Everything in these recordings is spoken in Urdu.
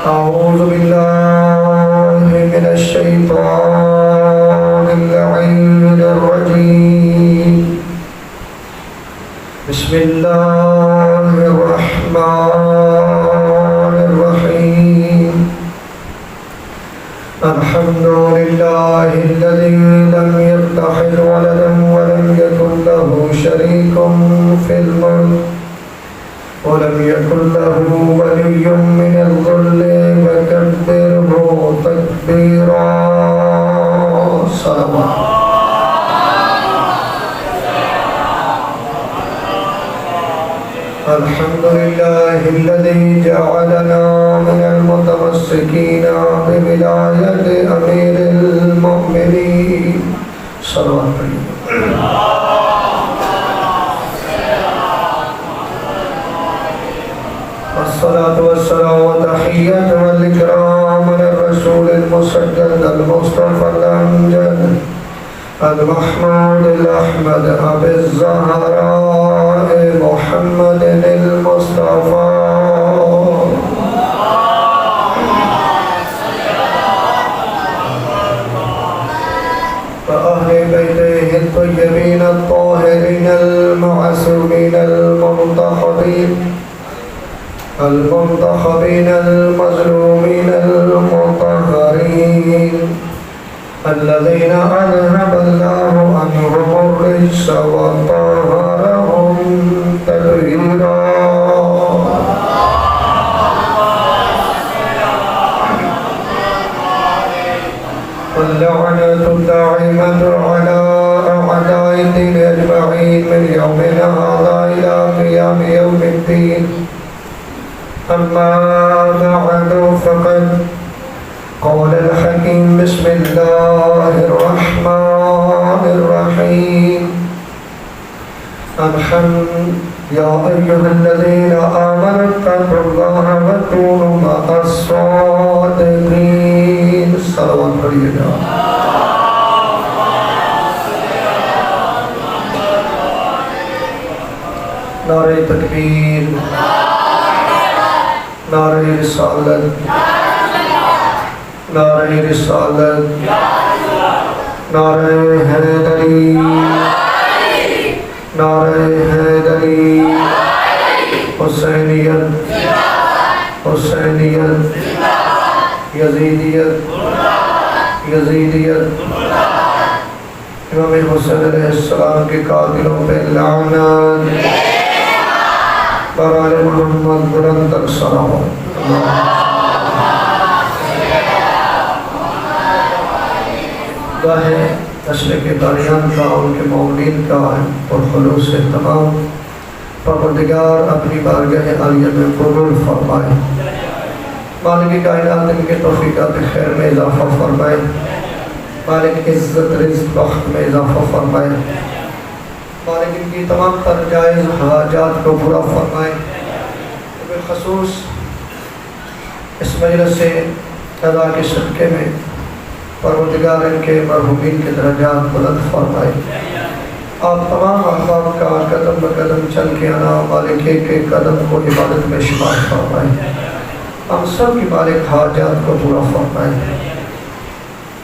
أعوذ بالله من الشيطان اللعين الرجيم بسم الله الرحمن الرحيم الحمد لله الذي لم يتخذ ولدا ولم يكن له شريك في الملك ولم يكن له ولي من الذل وكبره تكبيرا. صلوات. الحمد لله الذي جعلنا من المتمسكين بولاية أمير المؤمنين. صلوات. الصلاة والسلام والتحية والإكرام للرسول المسجد المصطفى الأمجد المحمود الأحمد أبي الزهراء محمد المصطفى وأهل بيته الطيبين الطاهرين المعصومين المنتخبين المظلومين المطهرين الذين أذهب الله عنهم الرجس وطهرهم تطهيرا. واللعنة الدائمة على أعداء الدين أجمعين من يومنا هذا إلى قيام يوم الدين. أما بعد فقد قال الحكيم بسم الله الرحمن الرحيم يا أيها الذين آمنوا اتقوا الله وكونوا مع الصادقين. صلوات علينا. نعرہ تکبیر، نعرہ رسالت، نعرہ رسالت، نعرہ حیدری، نعرہ حیدری، حسینیت، حسینیت، یزیدیت، یزیدیت، امام حسین علیہ السلام کے قاتلوں پہ لعنت، برائے محمد بلند تک صلوات. گاہے نسل کے داریان کا ان کے مومنین کا اور خلوص اہتمام پروردگار اپنی بارگاہ عالیہ میں قبول فرمائے. مالک کائنات ان کے توفیقات خیر میں اضافہ فرمائے. مالک عزت رزق بخت میں اضافہ فرمائے. مالک ان کی تمام تر جائز حاجات کو پورا فرمائے. بالخصوص اس مجلس سے ادا کے صدقے میں پروردگار ان کے مرحومین کے درجات بلند فرمائے. آپ تمام احباب کا قدم بقدم چل کے آنا مالک کے قدم کو عبادت میں شمار فرمائے. ہم سب کی مالک حاجات کو پورا فرمائے.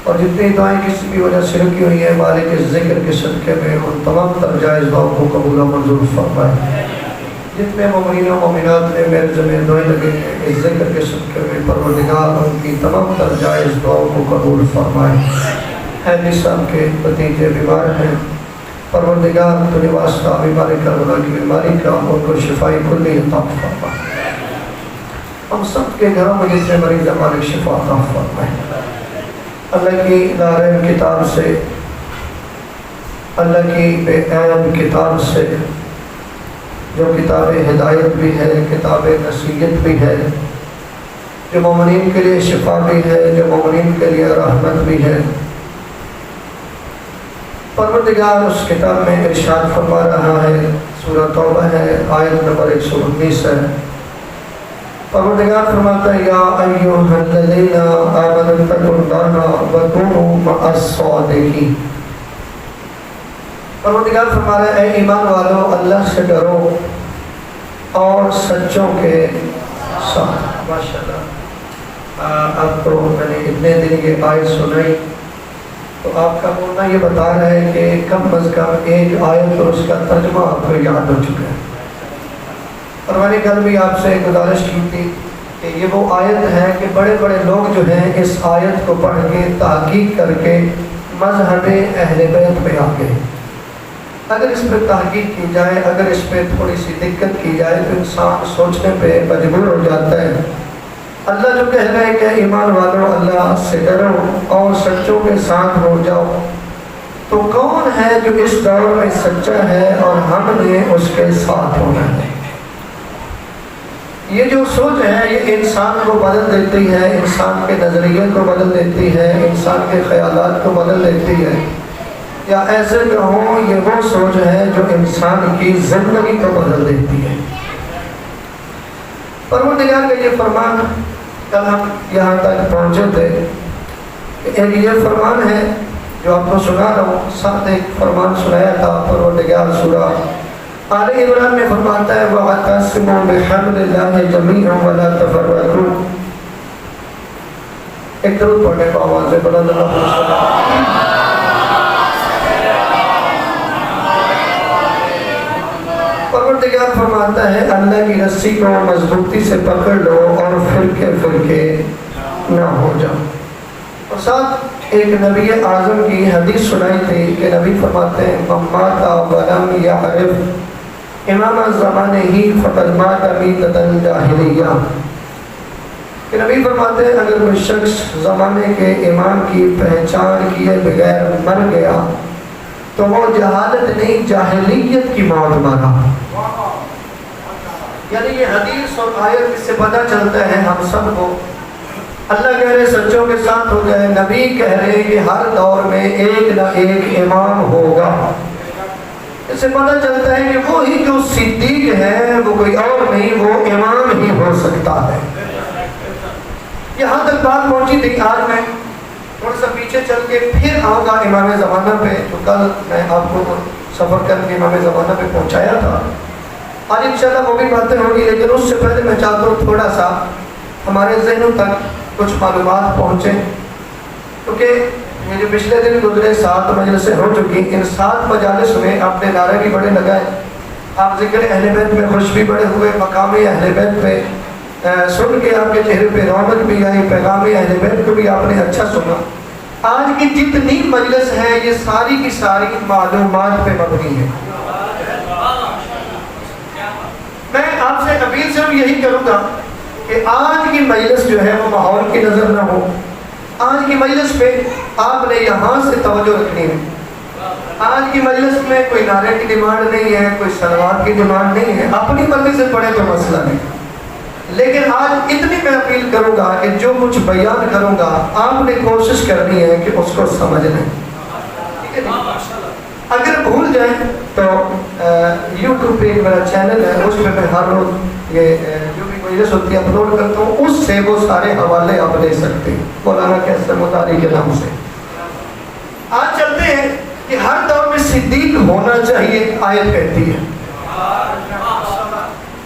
اور جتنی دعائیں کسی بھی وجہ سے رکی ہوئی ہیں مالک اس ذکر کے صدقے میں ان تمام تر جائز دعاؤں کو قبول و منظور فرمائے. جتنے مومنین و مومنات نے میرے ذمہ دعائیں لگے ہیں اس ذکر کے صدقے میں پروردگار ان کی تمام تر جائز دعاؤں کو قبول فرمائے. حیدری صاحب کے بھتیجے بیمار ہیں، پروردگار تجھے واسطہ بیماری کربلا کی بیماری کا ان کو شفائی کلی عطا فرمائے. ہم سب کے گھروں میں جتنے مریض ہیں مالک شفا عطا فرمائے. اللہ کی دارین کتاب سے، اللہ کی بے عیب کتاب سے جو کتاب ہدایت بھی ہے، کتاب نصیحت بھی ہے، جو مومنین کے لیے شفا بھی ہے، جو مومنین کے لیے رحمت بھی ہے. پروردگار اس کتاب میں ارشاد فرما رہا ہے، سورہ توبہ ہے، آیت نمبر 119 ہے. پروردگار فرماتا ہے یا ایھا الذین آمنوا اتقوا اللہ وکونوا مع الصادقین. پروردگار فرما رہا ہے اے ایمان والو اللہ سے ڈرو اور سچوں کے ساتھ. ماشاءاللہ اب تو میں نے اتنے دن یہ آیت سنائی تو آپ کا بولنا یہ بتا رہا ہے کہ کم از کم ایک آیت اور اس کا ترجمہ آپ کو یاد ہو چکا ہے۔ اور میں نے کل بھی آپ سے گزارش کی تھی کہ یہ وہ آیت ہے کہ بڑے بڑے لوگ جو ہیں اس آیت کو پڑھ کے تحقیق کر کے مذہب اہل بیت پہ آ گئے۔ اگر اس پہ تحقیق کی جائے، اگر اس پہ تھوڑی سی دقت کی جائے تو انسان سوچنے پہ مجبور ہو جاتا ہے۔ اللہ جو کہہ رہے ہیں کہ ایمان والو اللہ سے ڈرو اور سچوں کے ساتھ ہو جاؤ، تو کون ہے جو اس دور میں سچا ہے اور ہم نے اس کے ساتھ ہونا ہے؟ یہ جو سوچ ہے یہ انسان کو بدل دیتی ہے، انسان کے نظریے کو بدل دیتی ہے، انسان کے خیالات کو بدل دیتی ہے، یا ایسے کہوں یہ وہ سوچ ہے جو انسان کی زندگی کو بدل دیتی ہے۔ پروردگار کا یہ فرمان، کل ہم یہاں تک پہنچے تھے کہ ایک یہ فرمان ہے جو آپ کو سنا رہا ہوں، ساتھ ایک فرمان سنایا تھا پروردگار سورہ آل عمران میں فرماتا ہے وَاعْتَصِمُوا بِحَبْلِ اللَّهِ جَمِيعًا وَلَا تَفَرَّقُوا۔ ایک درود پڑھنے کو آواز سے بلند پروردگار فرماتا ہے اللہ کی رسی کو مضبوطی سے پکڑ لو اور فرقے فرقے نہ ہو جاؤ۔ اور ساتھ ایک نبی اعظم کی حدیث سنائی تھی کہ نبی فرماتے ہیں مَن مَاتَ وَلَمْ يَعْرِفْ امام زمانے ہی فقد مات میتۃ جاہلیہ، کہ نبی فرماتے ہیں اگر کوئی شخص زمانے کے امام کی پہچان کیے بغیر مر گیا تو وہ جہالت نہیں جاہلیت کی موت مرا۔ یعنی یہ حدیث اور آیت اس سے پتہ چلتا ہے ہم سب کو اللہ کہہ رہے سچوں کے ساتھ ہو جائے، نبی کہہ رہے کہ ہر دور میں ایک نہ ایک امام ہوگا۔ اس سے پتہ چلتا ہے کہ وہی جو صدیق ہے وہ کوئی اور نہیں، وہ امام ہی ہو سکتا ہے۔ یہاں تک بات پہنچی تھی کہ آج میں تھوڑا سا پیچھے چل کے پھر آؤں گا امام زمانہ پہ، تو کل میں آپ کو سفر کر کے امام زمانہ پہ پہنچایا تھا۔ آج انشاءاللہ وہ بھی باتیں ہوگی، لیکن اس سے پہلے میں چاہتا ہوں تھوڑا سا ہمارے ذہنوں تک کچھ معلومات پہنچیں، کیونکہ یہ جو پچھلے دن گزرے 7 مجلسیں ہو چکی، ان 7 مجالس میں آپ نے نعرے بھی بڑے لگائے، آپ ذکر اہل بیت میں خوش بھی بڑے ہوئے، مقام اہل بیت پہ سن کے آپ کے چہرے پہ رونق بھی آئی، پیغام اہل بیت کو بھی آپ نے اچھا سنا۔ آج کی جتنی مجلس ہے یہ ساری کی ساری معلومات پہ مبنی ہے۔ میں آپ سے اپیل صرف یہی کروں گا کہ آج کی مجلس جو ہے وہ ماحول کی نظر نہ ہو، آج کی مجلس پہ آپ نے یہاں سے توجہ رکھنی ہے۔ آج کی مجلس میں کوئی نعرے کی ڈیمانڈ نہیں ہے، کوئی صلوات کی ڈیمانڈ نہیں ہے، اپنی مرضی سے پڑھے تو مسئلہ نہیں، لیکن آج اتنی میں اپیل کروں گا کہ جو کچھ بیان کروں گا آپ نے کوشش کرنی ہے کہ اس کو سمجھ لیں۔ اگر بھول جائیں تو یوٹیوب پہ میرا چینل ہے، اس پہ میں ہر روز یہ جو بھی مجلس ہوتی ہے اپلوڈ کرتا ہوں، اس سے وہ سارے حوالے آپ لے سکتے ہیں مولانا کیسر مطاری کے نام سے۔ آج چلتے ہیں کہ ہر دور میں صدیق ہونا چاہیے، آیت کہتی ہے۔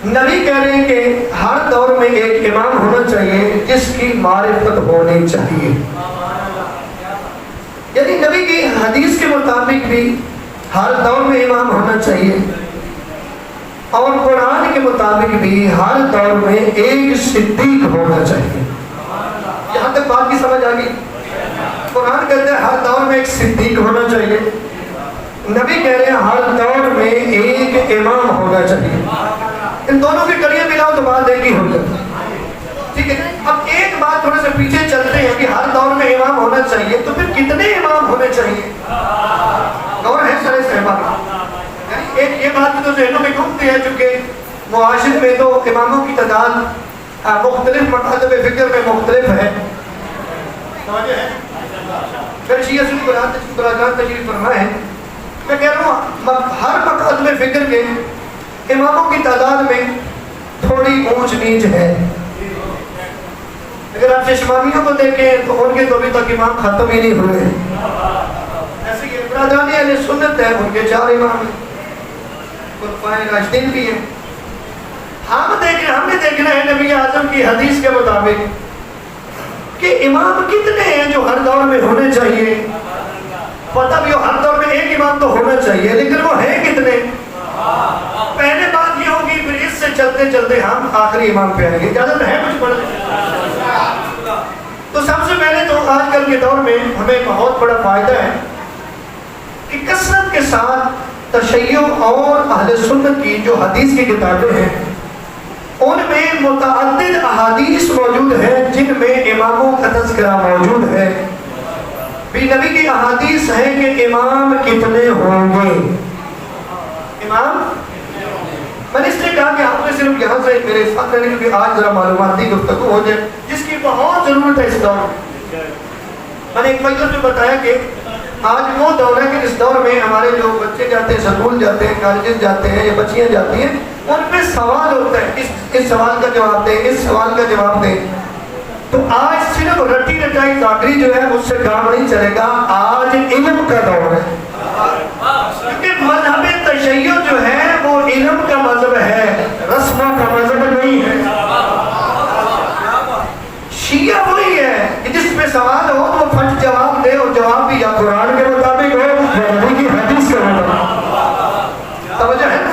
نبی کہہ رہے ہیں کہ ہر دور میں ایک امام ہونا چاہیے جس کی معرفت ہونی چاہیے، یعنی نبی کی حدیث کے مطابق بھی ہر دور میں امام ہونا چاہیے، اور قرآن کے مطابق بھی ہر دور میں ایک صدیق ہونا چاہیے۔ یہاں تک بات کی سمجھ آ گئی؟ قرآن کہتے ہیں ہر دور میں ایک صدیق ہونا چاہیے، نبی کہہ رہے ہیں ہر دور میں ایک امام ہونا چاہیے۔ ان دونوں کی کڑیاں ملاؤ تو بات ایک ہی ہو جاتی ہے، ٹھیک ہے؟ اب ایک بات تھوڑے سے پیچھے چلتے ہیں کہ ہر دور میں امام ہونا چاہیے، تو پھر کتنے امام ہونے چاہیے؟ دور ہے سارے صحابہ، ایک یہ بات تو ذہنوں میں گھومتی ہے چونکہ معاشر میں تو اماموں کی تعداد مختلف مکاتب فکر میں مختلف ہے۔ پھر شیعہ سنی براکان تشریف فرما ہے، میں کہہ رہا ہوں ہر مکاتب فکر کے اماموں کی تعداد میں تھوڑی اونچ نیچ ہے۔ اگر آپ ششمامیوں کو دیکھیں تو ان کے تو ابھی تک امام ختم ہی نہیں ہوئے، ایسے کہ برادرانی اہل سنت ہے ان کے 4 امام ہیں، خلفائے راشدین بھی ہیں۔ ہم نے دیکھنا ہے نبی اعظم کی حدیث کے مطابق کہ امام کتنے ہیں جو ہر دور میں ہونے چاہیے. پتہ بھی ہو ہر دور میں ایک امام تو ہونا چاہیے، لیکن وہ ہیں کتنے؟ پہلے بات یہ ہوگی، پھر اس سے چلتے چلتے ہم آخری امام پہ آئیں گے. اجازت ہے کچھ پڑھنے؟ تو سب سے پہلے تو آج کل کے دور میں ہمیں بہت بڑا فائدہ ہے کہ کثرت کے ساتھ تشیع اور اہل سنت کی جو حدیث کی کتابیں ہیں ان میں متعدد احادیث موجود ہیں جن میں اماموں کا تذکرہ موجود ہے. بھی نبی کی احادیث ہیں کہ امام کتنے ہوں گے. امام میں نے اس لیے کہا کہ آپ نے صرف یہاں سے میرے ساتھ رہنے کیونکہ آج ذرا معلوماتی گفتگو ہو جائے جس کی بہت ضرورت ہے اس دور میں. میں نے ایک مجلس میں بتایا کہ آج وہ دور ہے کہ اس دور میں ہمارے جو بچے جاتے ہیں سکول جاتے ہیں کالجز جاتے ہیں یا بچیاں جاتی ہیں ان پہ سوال ہوتا ہے اس سوال کا جواب دیں اس سوال کا جواب دیں. تو آج صرف رٹی رٹائی کاکری جو ہے اس سے کام نہیں چلے گا. آج علم کا دور ہے کیونکہ مذہب تشیع جو ہے وہ علم کا مذہب ہے، رسموں کا مذہب نہیں ہے. شیعہ وہی ہے کہ جس پہ سوال ہو تو وہ پھٹ جواب دے اور جواب بھی یا قرآن کے مطابق ہو یا نبی کی حدیث کے مطابق. توجہ ہے نا؟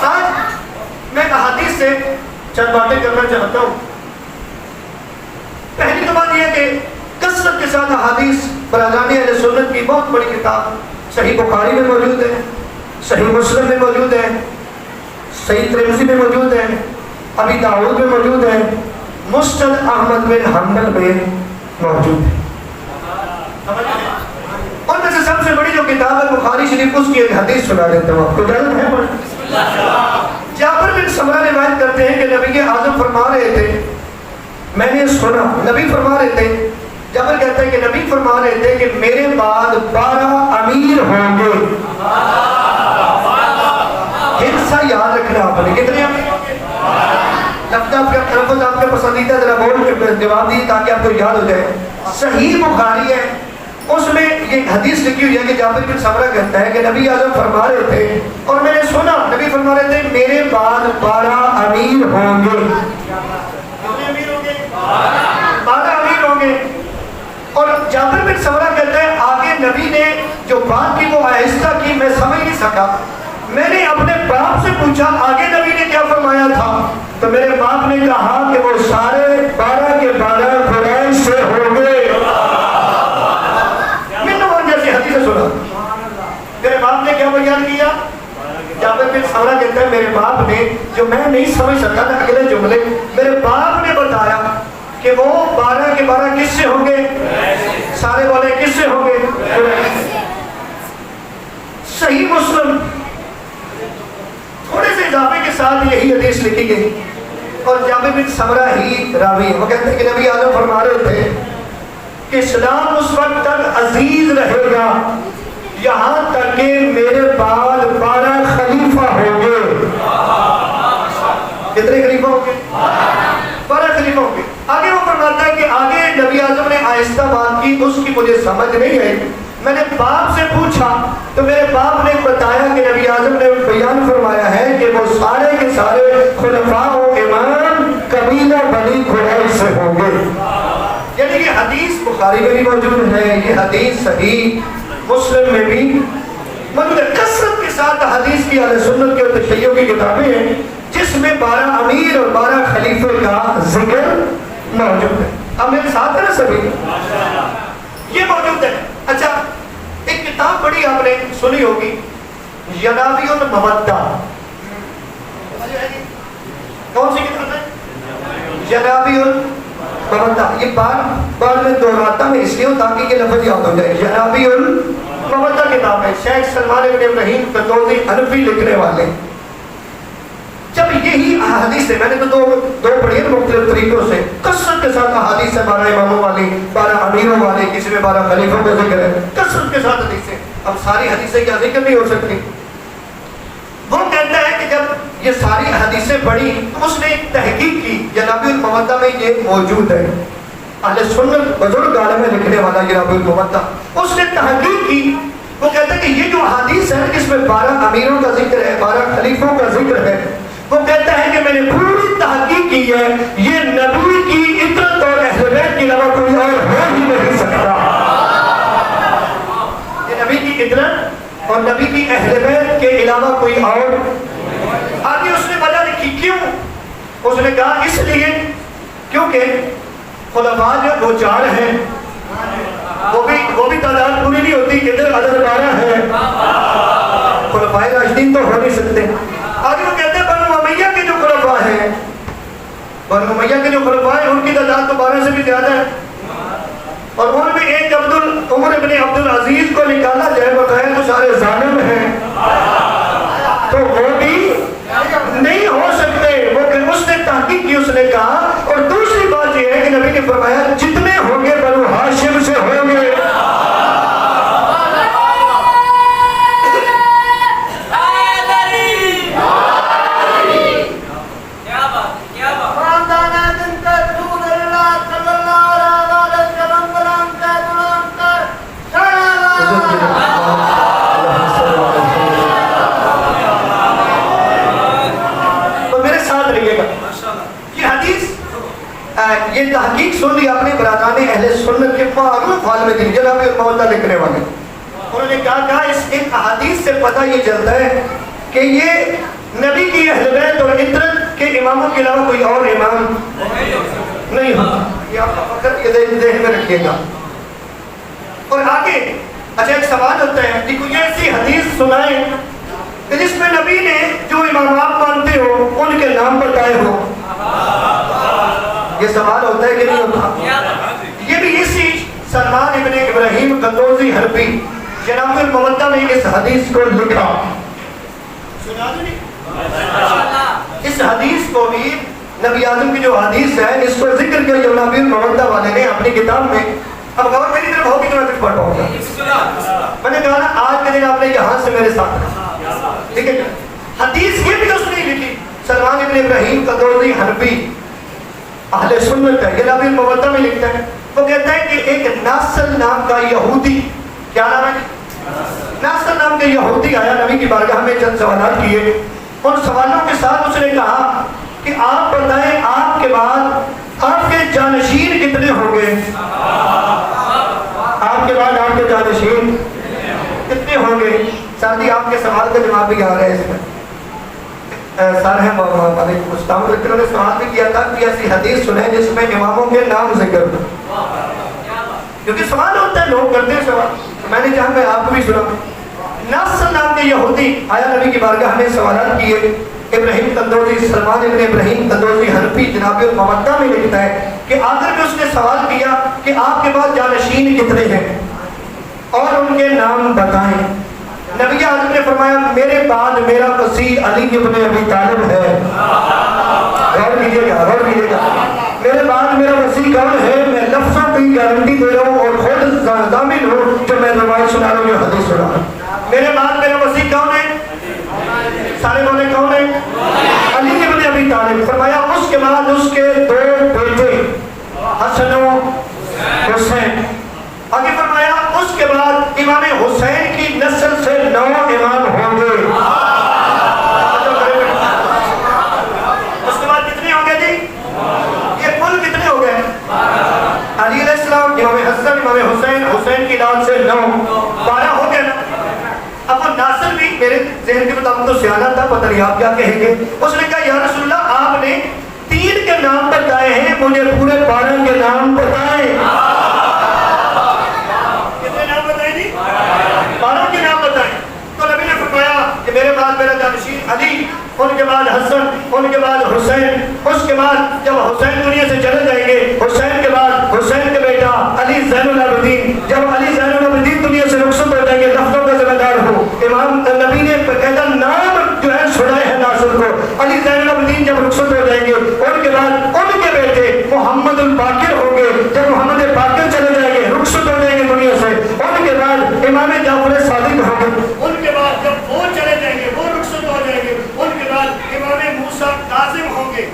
آج میں احادیث سے چند باتیں کرنا چاہتا ہوں. پہلی تو بات یہ ہے کہ کثرت کے ساتھ احادیث برادران اہل سنت کی بہت بڑی کتاب صحیح بخاری میں موجود ہے، صحیح مسلم میں موجود ہے، صحیح ترمذی میں موجود ہے، ابی داؤد میں موجود ہے، مسند احمد بن حنبل میں موجود ہے. ان میں سے سب سے بڑی جو کتاب ہے بخاری شریف اس کی ایک حدیث سنا دیتا ہوں آپ کو. جانب ہے جابر بن سمرہ روایت کرتے ہیں کہ نبی اعظم فرما رہے تھے، میں نے سنا نبی فرما رہے تھے، جابر کہتا ہے کہ نبی فرما رہے تھے کہ میرے بعد 12 امیر ہوں گے. حصہ یاد رکھنا آپ نے کتنے امیر ہوں گے؟ لفظ آپ کا پسندیدہ ذرا بول کے جواب دیے تاکہ آپ کو یاد ہو جائے. صحیح بخاری ہے اس میں یہ حدیث لکھی ہوئی ہے کہ جابر بن سمرہ کہتا ہے کہ نبی اعظم فرما رہے تھے اور میں نے سنا نبی فرما رہے تھے میرے بعد 12 امیر ہوں گے. کتنے امیر ہوں گے؟ 12 امیر ہوں گے. اور جابر بن سمرہ کہتا ہے آگے نبی نے جو بات کی وہ آہستہ کی، میں سمجھ نہیں سکا. میں نے اپنے باپ سے پوچھا آگے نبی نے کیا فرمایا تھا، تو میرے باپ نے کہا کہ وہ سارے 12 کے 12 قریش سے ہوں گے. میں نے وہاں جیسی حدیث سنا. میرے باپ نے کیا بیان کیا؟ جابر بن سمرہ کہتا ہے میرے باپ نے جو میں نہیں سمجھ سکا تھا اگلے جملے میرے باپ نے بتایا کہ وہ 12 کے 12 کس سے ہوں گے؟ سارے بولے کس سے ہوں گے؟ صحیح مسلم تھوڑے سے اضافے کے ساتھ یہی حدیث لکھی گئی اور جابر بن سمرہ ہی راوی. وہ کہتے ہیں کہ نبی اعظم فرما رہے تھے کہ اسلام اس وقت تک عزیز رہے گا یہاں تک کہ میرے بعد 12 خلیفہ ہوں گے. کتنے خلیفہ ہوں گے؟ 12 خلیفہ ہوں گے. آگے وہ فرماتا ہے کہ آگے نبی اعظم نے آہستہ بات کی اس کی مجھے سمجھ نہیں آئی. میں نے باپ سے پوچھا تو میرے باپ نے بتایا کہ نبی اعظم نے بیان فرمایا ہے کہ وہ سارے کے سارے خلفاء و امام قبیلہ بنی قریش سے ہوں گے. یعنی یہ حدیث بخاری میں بھی موجود ہے، یہ حدیث صحیح مسلم میں بھی موجود ہے. کثرت کے ساتھ حدیث کی اہل سنت کے اور تشیع کی کتابیں ہیں جس میں 12 امیر اور 12 خلیفے کا ذکر موجود ہے. اب میرے ساتھ ہے نا سبھی یہ موجود ہے. اچھا ایک کتاب بڑی آپ نے سنی ہوگی ینابیع المودہ. کون سی کتاب ہے؟ ینابیع المودہ. یہ بار میں دہراتا میں اس لیے ہوں تاکہ یہ لفظ یاد ہو جائے. ینابیع المودہ کتاب ہے شیخ سلمان بن ابراہیم قطوزی حنفی لکھنے والے. جب یہی احادیث ہے میں نے تو دو پڑھی ہیں مختلف طریقوں سے کثرت کے ساتھ احادیث ہے 12 اماموں والی 12 امیروں والی کسی میں 12 خلیفوں کا ذکر ہے کثرت کے ساتھ حدیثیں. اب ساری حدیثیں کیا ذکر نہیں ہو سکتی. وہ کہتا ہے کہ جب یہ ساری حدیثیں پڑھی تو اس نے ایک تحقیق کی ینابیع المودہ میں یہ موجود ہے. اہل سنت بزرگ عالم ہے لکھنے والا ینابیع المودہ. اس نے تحقیق کی. وہ کہتا ہے کہ یہ جو حدیث ہے جس میں 12 امیروں کا ذکر ہے 12 خلیفوں کا ذکر ہے وہ کہتا ہے کہ میں نے پوری تحقیق کی ہے یہ نبی کی اطاعت اور اہل بیت کہا اس لیے کیونکہ خلفاء جو 4 ہیں وہ بھی تعداد پوری نہیں ہوتی، ادھر عدد 12 ہے، خلفاء راشدین تو ہو نہیں سکتے۔ آگے وہ کہتے ہیں بنو امیہ کے جو خلفاء ہیں، بنو امیہ کے جو خلفاء ہیں ان کی تعداد تو 12 سے بھی زیادہ ہے، اور ان میں ایک عمر ابن عبد العزیز کو نکالا جائے بقایا تو سارے ظالم ہیں، تو وہ بھی نہیں ہو سکتے۔ وہ پھر اس نے تحقیق کی، اس نے کہا، اور دوسری بات یہ ہے کہ نبی نے فرمایا جتنے ہوں گے بنو ہاشم سے ہوں گے۔ یہ تحقیق سن لی اپنے برادران اہل سنت کے معروف عالم دین جناب المعدہ لکھنے والے، انہوں نے کہا اس ایک حدیث سے پتہ یہ چلتا ہے کہ یہ نبی کی اہل بیت اور عترت کے اماموں کے علاوہ کوئی اور امام نہیں ہوتا۔ یہ آپ کا فقط یہ ذہن میں رکھیے گا۔ اور آگے اچھا ایک سوال ہوتا ہے کہ کوئی ایسی حدیث سنائیں کہ جس میں نبی نے جو امام آپ مانتے ہو ان کے نام بتائے ہو، یہ سوال ہوتا ہے کہ نہیں ہوتا؟ یہ بھی اسی سلمان ابن ابراہیم قندوزی حربی جناب المودہ نے اس حدیث کو لکھا، سنا دو نہیں؟ اس حدیث کو بھی نبی اعظم کی جو حدیث ہے اس کو ذکر کیا جناب المودہ والے نے اپنی کتاب میں۔ اب غور میری طرف ہوگی تو میں کچھ پڑھ پاؤں گا۔ میں نے کہا نا آج کے دن آپ نے یہاں سے میرے ساتھ، ٹھیک ہے؟ حدیث یہ بھی اس نے لکھی، سلمان ابن ابراہیم قندوزی حربی اہل سنت ہے، یہ نبی المودہ میں لکھتا ہے۔ وہ کہتا ہے کہ ایک ناصر نام کا یہودی، کیا نام ہے؟ ناصر نام کا یہودی آیا نبی کی بارگاہ میں، چند سوالات کیے، ان سوالوں کے ساتھ اس نے کہا کہ آپ بتائیں آپ کے بعد آپ کے جانشین کتنے ہوں گے؟ آپ کے بعد آپ کے جانشین کتنے ہوں گے؟ ساتھ ہی آپ کے سوال کا جواب بھی آ رہا ہے اس میں۔ سر ہیں مستعمل رکھنے نے سوال بھی کیا تھا کہ ایسی حدیث سنیں جس میں اماموں کے نام ذکر ہو، کیونکہ سوال ہوتا ہے لوگ کرتے ہیں سوال، میں نے چاہا میں آپ کو بھی سنا۔ ناصر نام کے یہودی آیا نبی کی بارگاہ میں، سوالات کیے۔ ابراہیم قندوزی، سلمان ابن ابراہیم قندوزی حنفی جناب المودہ میں لکھتا ہے کہ آخر میں اس نے سوال کیا کہ آپ کے بعد جانشین کتنے ہیں اور ان کے نام بتائیں۔ نبی اعظم نے فرمایا میرے بعد میرا وصی علی ابن ابی طالب ہے۔ غور کیجیے گا، غور کیجیے گا، میرے بعد میرا وصی کون ہے؟ میں لفظوں کی گارنٹی دے رہا ہوں اور خود ضامن ہوں جو میں روایت سنا رہا ہوں، جو حدیث سنا رہا ہوں۔ میرے بعد میرا وصی کون ہے؟ سارے بولے کون ہے؟ علی ابن ابی طالب۔ فرمایا اس کے بعد اس کے 2 بیٹے حسن و حسین۔ آگے فرمایا اس کے بعد امام حسین کی نسل سے 9 امام ہوں گے۔ اس کے بعد کتنے ہوں گے جی؟ یہ کل کتنے ہو گئے؟ علی علیہ السلام، امام حسن، امام حسین، حسین کی اولاد سے 9، 12 ہو گئے نا۔ اب وہ ناصر بھی میرے ذہن کے مطابق تو سیاح تھا، پتہ نہیں آپ کیا کہیں گے۔ اس نے کہا یا رسول اللہ آپ نے 3 کے نام بتائے ہیں، مجھے پورے 12 کے نام بتائیں۔ کتنے نام بتائیں جی؟ 12 کے نام بتائیں۔ تو نبی نے فرمایا کہ میرے بعد میرا جانشین علی، ان کے بعد حسن، ان کے بعد حسین، اس کے بعد جب حسین دنیا سے چلے جائیں گے، حسین کے بعد حسین کے بیٹا علی زین العابدین، جب علی زین العابدین دنیا سے رخصت ہو جائیں گے، لفظوں کا ذمہ دار ہو۔ امام نبی نے باقاعدہ نام جو ہے چھڑائے ہیں ناصر کو۔ علی زین العابدین جب رخصت ہو جائیں گے، ان کے بعد ان کے بیٹے محمد الباقر ہوں گے، جب محمد باقر چلے جائیں گے، رخصت ہو جائیں گے دنیا سے، ان کے بعد امام جعفر صادق ہوں گے، ان کے بعد جب وہ چلے جائیں گے، وہ رخصت ہو جائیں گے، ان کے بعد امام موسیٰ کاظم ہوں گے۔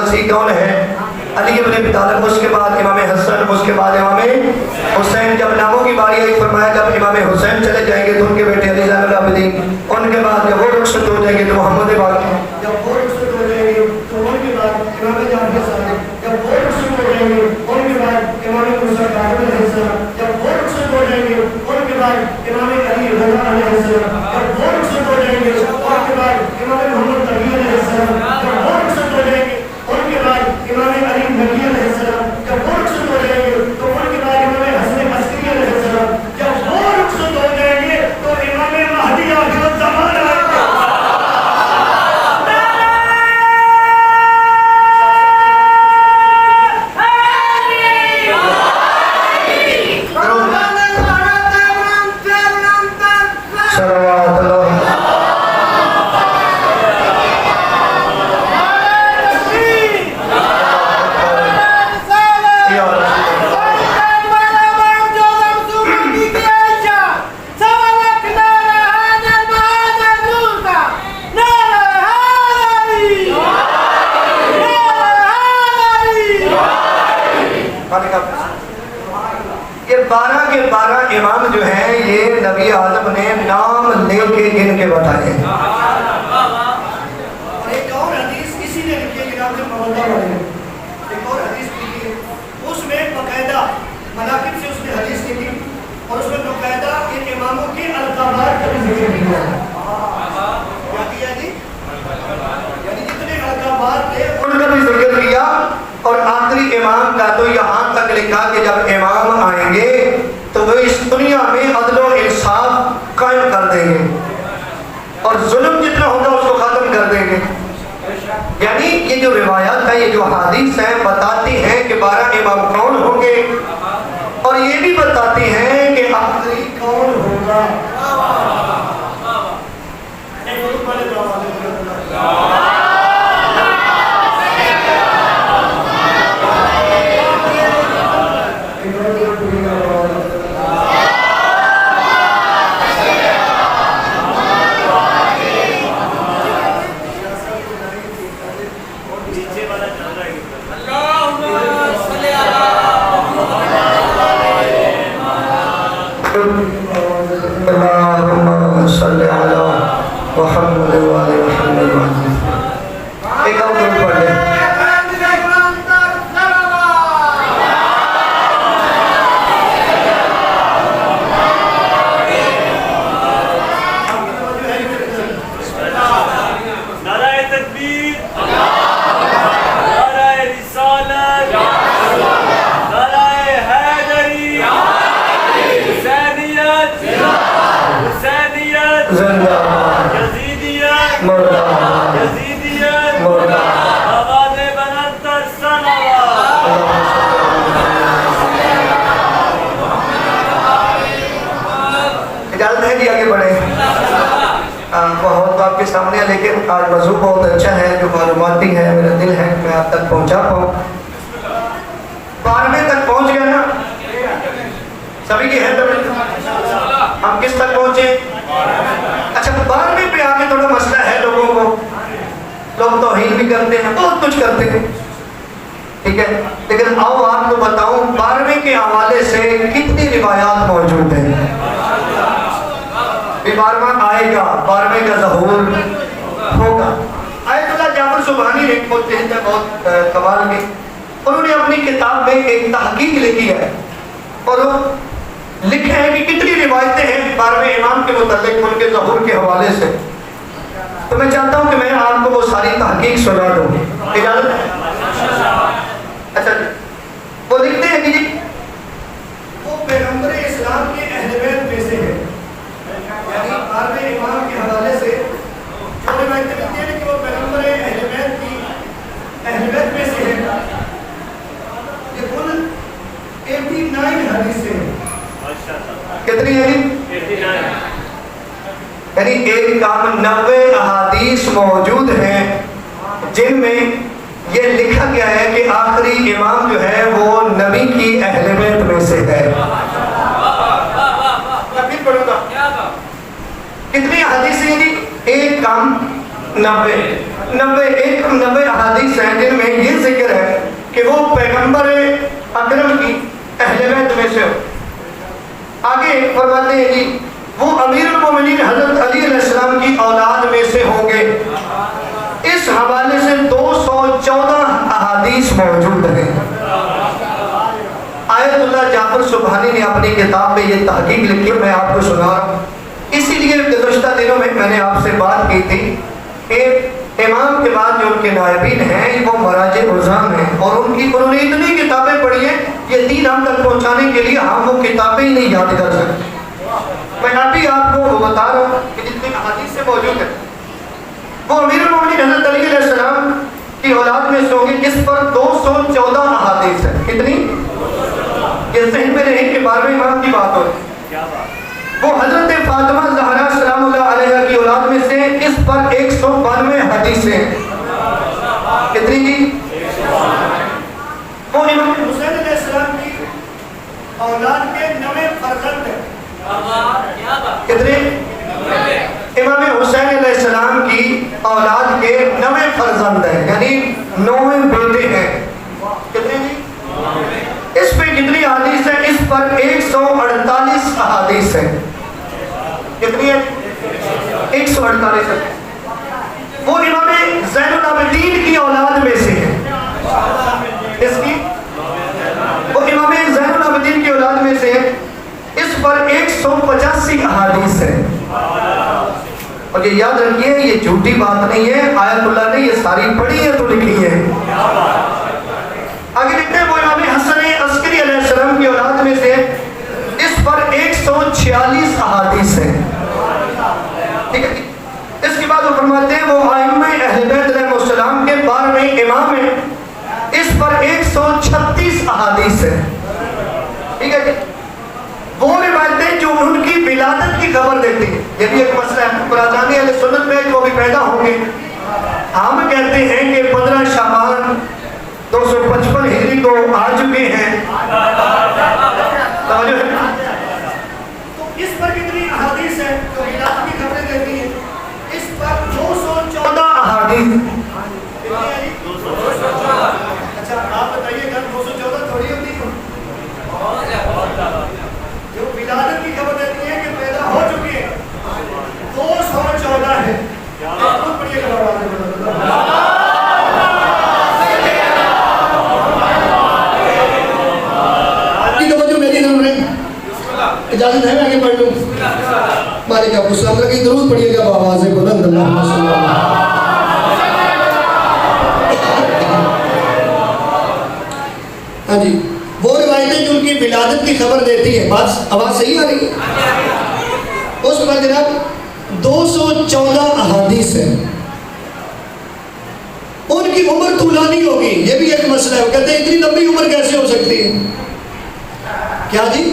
مسیح کون ہے؟ علی ابن ابی طالب، اس کے بعد امام حسن، اس کے بعد امام حسین. جب ناموں کی باری آئی فرمایا جب امام حسین چلے جائیں گے تو ان کے بیٹے علی زین العابدین، ان کے بعد جب وہ رخصت ہو جائیں گے تو محمد باقر، جب وہ رخصت ہو جائیں گے تو ان کے بعد امام جعفر صادق، جب وہ رخصت ہو جائیں گے ان کے بعد امام موسیٰ کاظم علیہ السلام، جب وہ رخصت ہو جائیں گے ان کے بعد امام علی رضا علیہ السلام، جب وہ رخصت ہو جائیں گے ان کے بعد امام محمد تقی علیہ السلام، جب وہ رخصت ہو جائیں گے ان کے بعد امام علی نبی علیہ السلام، جب وہ رخصت ہو جائیں گے تو ان کے بعد امام حسن عسکری علیہ السلام، جب وہ رخصت ہو جائیں گے تو امام مہدی آخر الزمان آئیں گے. یہ 12 کے 12 امام جو ہیں یہ نبی اعظم نے نام لے کے گن کے بتائے. اور ایک اور حدیث کسی نے لکھی ہے جناب محمد والے نے ایک اور حدیث لکھی ہے، اس میں باقاعدہ مناقب سے اس نے حدیث لکھی اور اس میں باقاعدہ ان اماموں کے القابات کا بھی ذکر کیا ہے. کیا کیا جی؟ یعنی جتنے القابات تھے ان کا بھی ذکر کیا. اور آخری امام کا تو یہاں تک لکھا کہ جب امام آئیں گے تو وہ اس دنیا میں عدل و انصاف قائم کر دیں گے اور ظلم جتنا ہوگا اس کو ختم کر دیں گے. یعنی یہ جو روایات ہے، یہ جو حدیث ہیں بتاتی ہیں کہ 12 امام کون ہوں گے اور یہ بھی بتاتی ہیں کہ آخری کون ہوگا. اللہم صلی علی محمد وعلی محمد. ایک اور درود پڑھ لیں. بہت آپ کے سامنے ہے لیکن آج موضوع بہت اچھا ہے جو معلوماتی ہے، میرا دل ہے کہ میں آپ تک پہنچا پاؤں. 12ویں تک پہنچ گیا نا سبھی کی ہے تو ہم کس تک پہنچے؟ اچھا 12ویں پہ آگے تھوڑا مسئلہ ہے لوگوں کو، لوگ توہین بھی کرتے ہیں بہت کچھ کرتے ہیں ٹھیک ہے، لیکن آؤ آپ کو بتاؤں 12ویں کے حوالے سے کتنی روایات موجود ہیں. 12واں آئے گا، 12ویں کا ظہور ہوگا. آیت اللہ جعفر سبحانی ایک مجتہد ہے بہت کمال کے، انہوں نے اپنی کتاب میں ایک تحقیق لکھی ہے اور وہ لکھے ہیں کہ کتنی روایتیں ہیں 12ویں امام کے متعلق ان کے ظہور کے حوالے سے. تو میں چاہتا ہوں کہ میں آپ کو وہ ساری تحقیق سنا دوں، اجازت ہے؟ اچھا وہ لکھتے ہیں کہ جی وہ پیغمبر اسلام کے اہل بیت میں سے ہے، یعنی 12ویں امام کے حوالے سے جو روایتیں لکھتے ہیں کہ وہ پیغمبر اہل بیت میں سے ہے. یہ کل 89 حدیثیں ہیں. کتنی ہے؟ 89. یعنی ایک کام 90 احادیث موجود ہیں جن میں یہ لکھا گیا ہے کہ آخری امام جو ہے وہ نبی کی اہل بیت میں سے ہے. کتنی حدیثیں ہیں؟ ایک کام 90 احادیث ہیں جن میں یہ کہ وہ پیغمبر اکرم کی اہل بیت میں سے ہو۔ آگے فرماتے ہیں جی وہ امیر المومنین حضرت علی علیہ السلام کی اولاد میں سے ہوں گے۔ اس حوالے سے 214 احادیث موجود ہیں۔ آیت اللہ جعفر سبحانی نے اپنی کتاب میں یہ تحقیق لکھی، میں آپ کو سنا رہا ہوں۔ اسی لیے گزشتہ دنوں میں نے آپ سے بات کی تھی کہ امام کے بعد جو ان کے نائبین ہیں وہ مراجع عظام ہیں، اور انہوں نے اتنی کتابیں پڑھی ہیں، یہ دین ہم تک پہنچانے کے لیے ہم وہ کتابیں ہی نہیں یاد کر سکتے۔ میں ابھی آپ کو بتا رہا ہوں کہ جتنے احادیث سے موجود ہیں وہ امیر المومنین حضرت علی علیہ السلام کی اولاد میں سے ہوں گے، جس پر 214 احادیث ہیں۔ کتنی؟ یہ ذہن میں رہے کہ 12ویں امام کی بات ہو رہی ہے۔ وہ حضرت فاطمہ زہرا سلام اللہ علیہ کی اولاد میں سے، اس پر 192 حدیثیں۔ کتنی جی؟ وہ امام حسین علیہ السلام کی اولاد کے 9 فرزند ہیں۔ کتنے؟ امام حسین علیہ السلام کی اولاد کے 9 فرزند ہیں، یعنی 9 بیٹے ہیں۔ کتنے جی؟ اس پہ کتنی حدیث ہیں؟ اس پر 148 احادیث ہیں۔ کتنی ہے؟ 148 ہے۔ وہ امام زین العابدین کی اولاد میں سے ہے۔ اس کی وہ امام زین العابدین کی اولاد میں سے ہے، اس پر 185 احادیث ہیں۔ اور یہ یاد رکھیے یہ جھوٹی بات نہیں ہے، آیت اللہ نے یہ ساری پڑھی ہے تو لکھی ہے۔ آگے دیکھتے ہیں وہ امام حسن عسکری علیہ السلام کی اولاد میں سے، اس پر 146 احادیث ہیں۔ ٹھیک ہے، اس کے بعد وہ فرماتے ہیں وہ ائمہ اہل بیت علیہ السلام کے 12ویں امام ہیں، اس پر 136 احادیث ہیں۔ ٹھیک ہے، وہ روایتیں جو ان کی ولادت کی خبر دیتی ہیں، یہ بھی ایک مسئلہ ہے قرآنی اہل سنت میں جو بھی پیدا ہوں گے۔ ہم کہتے ہیں کہ 15 شعبان 255 ہجری کو آ چکے ہیں، توجہ ہے؟ تو اس پر کتنی احادیث ہیں جو ولادت کی خبریں دیتی ہیں؟ اس پر 214 احادیث۔ کتنی ہے؟ 214۔ اچھا آپ بتائیے گا 214 تھوڑی ہوتی ہے؟ جو ولادت کی خبر دیتی ہے کہ پیدا ہو چکی ہے 214 ہے۔ خود پڑھیے گا اجازت ہے میں آگے پڑھ لوں؟ مالک آپ کو سلام رکھیں، درود پڑھیے گا بآواز بلند اللہم صلی اللہ علیہ وسلم۔ ہاں جی، وہ روایتیں جو ان کی ولادت کی خبر دیتی ہے، بات آواز صحیح آ رہی ہے؟ اس پر جناب 214 احادیث ہیں۔ ان کی عمر طولانی ہوگی، یہ بھی ایک مسئلہ ہے۔ وہ کہتے ہیں اتنی لمبی عمر کیسے ہو سکتی ہے؟ کیا جی؟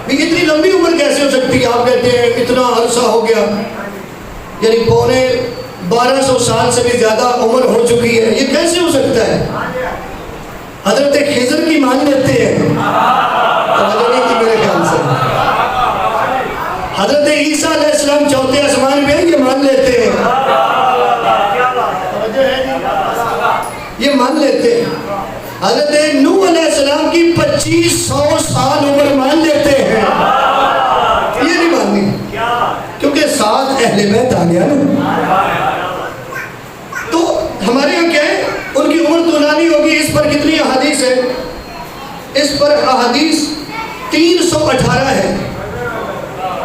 اتنی لمبی عمر کیسے ہو سکتی ہے؟ آپ کہتے ہیں اتنا عرصہ ہو گیا، یعنی 1200 سال سے بھی زیادہ عمر ہو چکی ہے، یہ کیسے ہو سکتا ہے؟ حضرت خضر کی مان لیتے ہیں، توجہ نہیں کی میرے خیال سے۔ حضرت عیسیٰ علیہ السلام چوتھے آسمان پہ یہ مان لیتے ہیں، یہ مان لیتے ہیں۔ حضرت نوح علیہ السلام کی 2500 سال عمر مان لیتے ہیں، یہ نہیں ماننی کیونکہ ساتھ اہل بیت آ گیا نا۔ تو ہمارے یہاں کیا ہے؟ ان کی عمر طولانی ہوگی۔ اس پر کتنی احادیث ہے؟ اس پر احادیث 318 ہے۔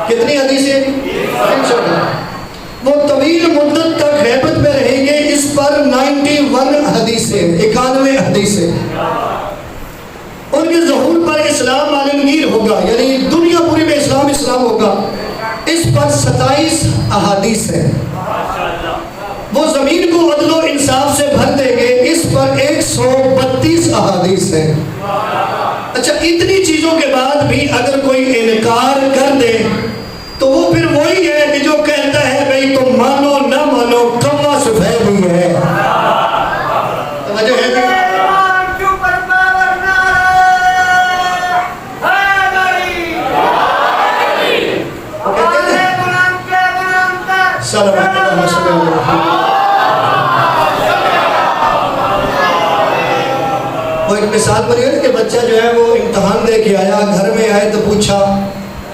کتنی حدیث ہے؟ 318۔ وہ طویل مدت تک غیبت میں رہیں گے، اس پر 91 حدیثیں، 91 حدیثیں۔ ان کے ظہور پر اسلام عالمگیر ہوگا، یعنی دنیا پوری میں اسلام ہوگا، اس پر 27 احادیث ہیں۔ وہ زمین کو عدل و انصاف سے بھر دیں گے، اس پر 132 احادیث ہیں۔ اچھا، اتنی چیزوں کے بعد بھی اگر کوئی انکار کر دے تو وہ پھر وہی ہے کہ جو کہتا ہے بھئی تم مانو نہ مانو، کما سفید ہی ہے۔ توجہ ہے؟ صلوات اللہ صلی اللہ علیہ وسلم۔ وہ ایک مثال بنی ہے کہ بچہ جو ہے وہ امتحان دے کے آیا، گھر میں آئے تو پوچھا